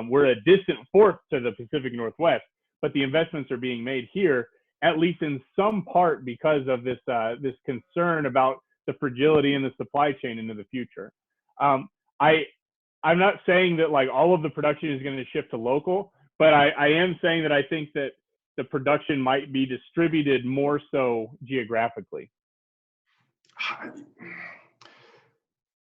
[SPEAKER 2] We're a distant fourth to the Pacific Northwest, but the investments are being made here, at least in some part because of this this concern about the fragility in the supply chain into the future. I'm not saying that like all of the production is going to shift to local, but I am saying that I think that the production might be distributed more so geographically.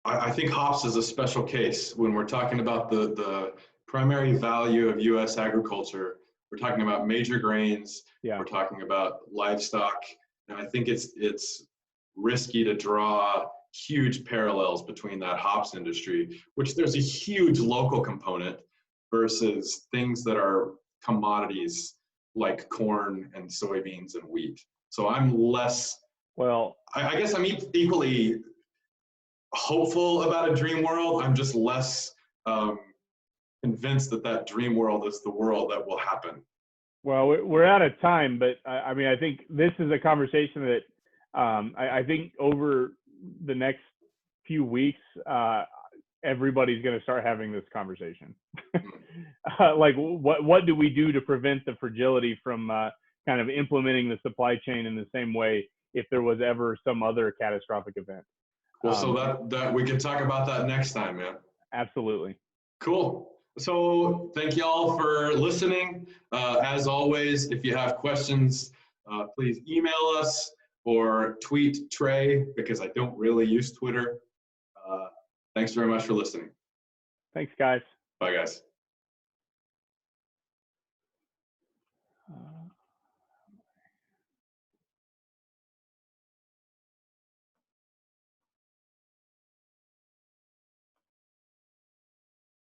[SPEAKER 1] I think hops is a special case when we're talking about the primary value of U.S. agriculture. We're talking about major grains.
[SPEAKER 2] Yeah.
[SPEAKER 1] We're talking about livestock, and I think it's risky to draw huge parallels between that hops industry, which there's a huge local component, versus things that are commodities like corn and soybeans and wheat. So I'm less,
[SPEAKER 2] well,
[SPEAKER 1] I guess I'm equally hopeful about a dream world. I'm just less convinced that that dream world is the world that will happen.
[SPEAKER 2] Well, we're out of time, but I mean, I think this is a conversation that I think over the next few weeks, everybody's going to start having this conversation. Like, what do we do to prevent the fragility from kind of implementing the supply chain in the same way if there was ever some other catastrophic event?
[SPEAKER 1] Well, so that we can talk about that next time, man.
[SPEAKER 2] Absolutely.
[SPEAKER 1] Cool. So thank y'all for listening. As always, if you have questions, please email us or tweet Trey, because I don't really use Twitter. Thanks very much for listening.
[SPEAKER 2] Thanks, guys.
[SPEAKER 1] Bye, guys.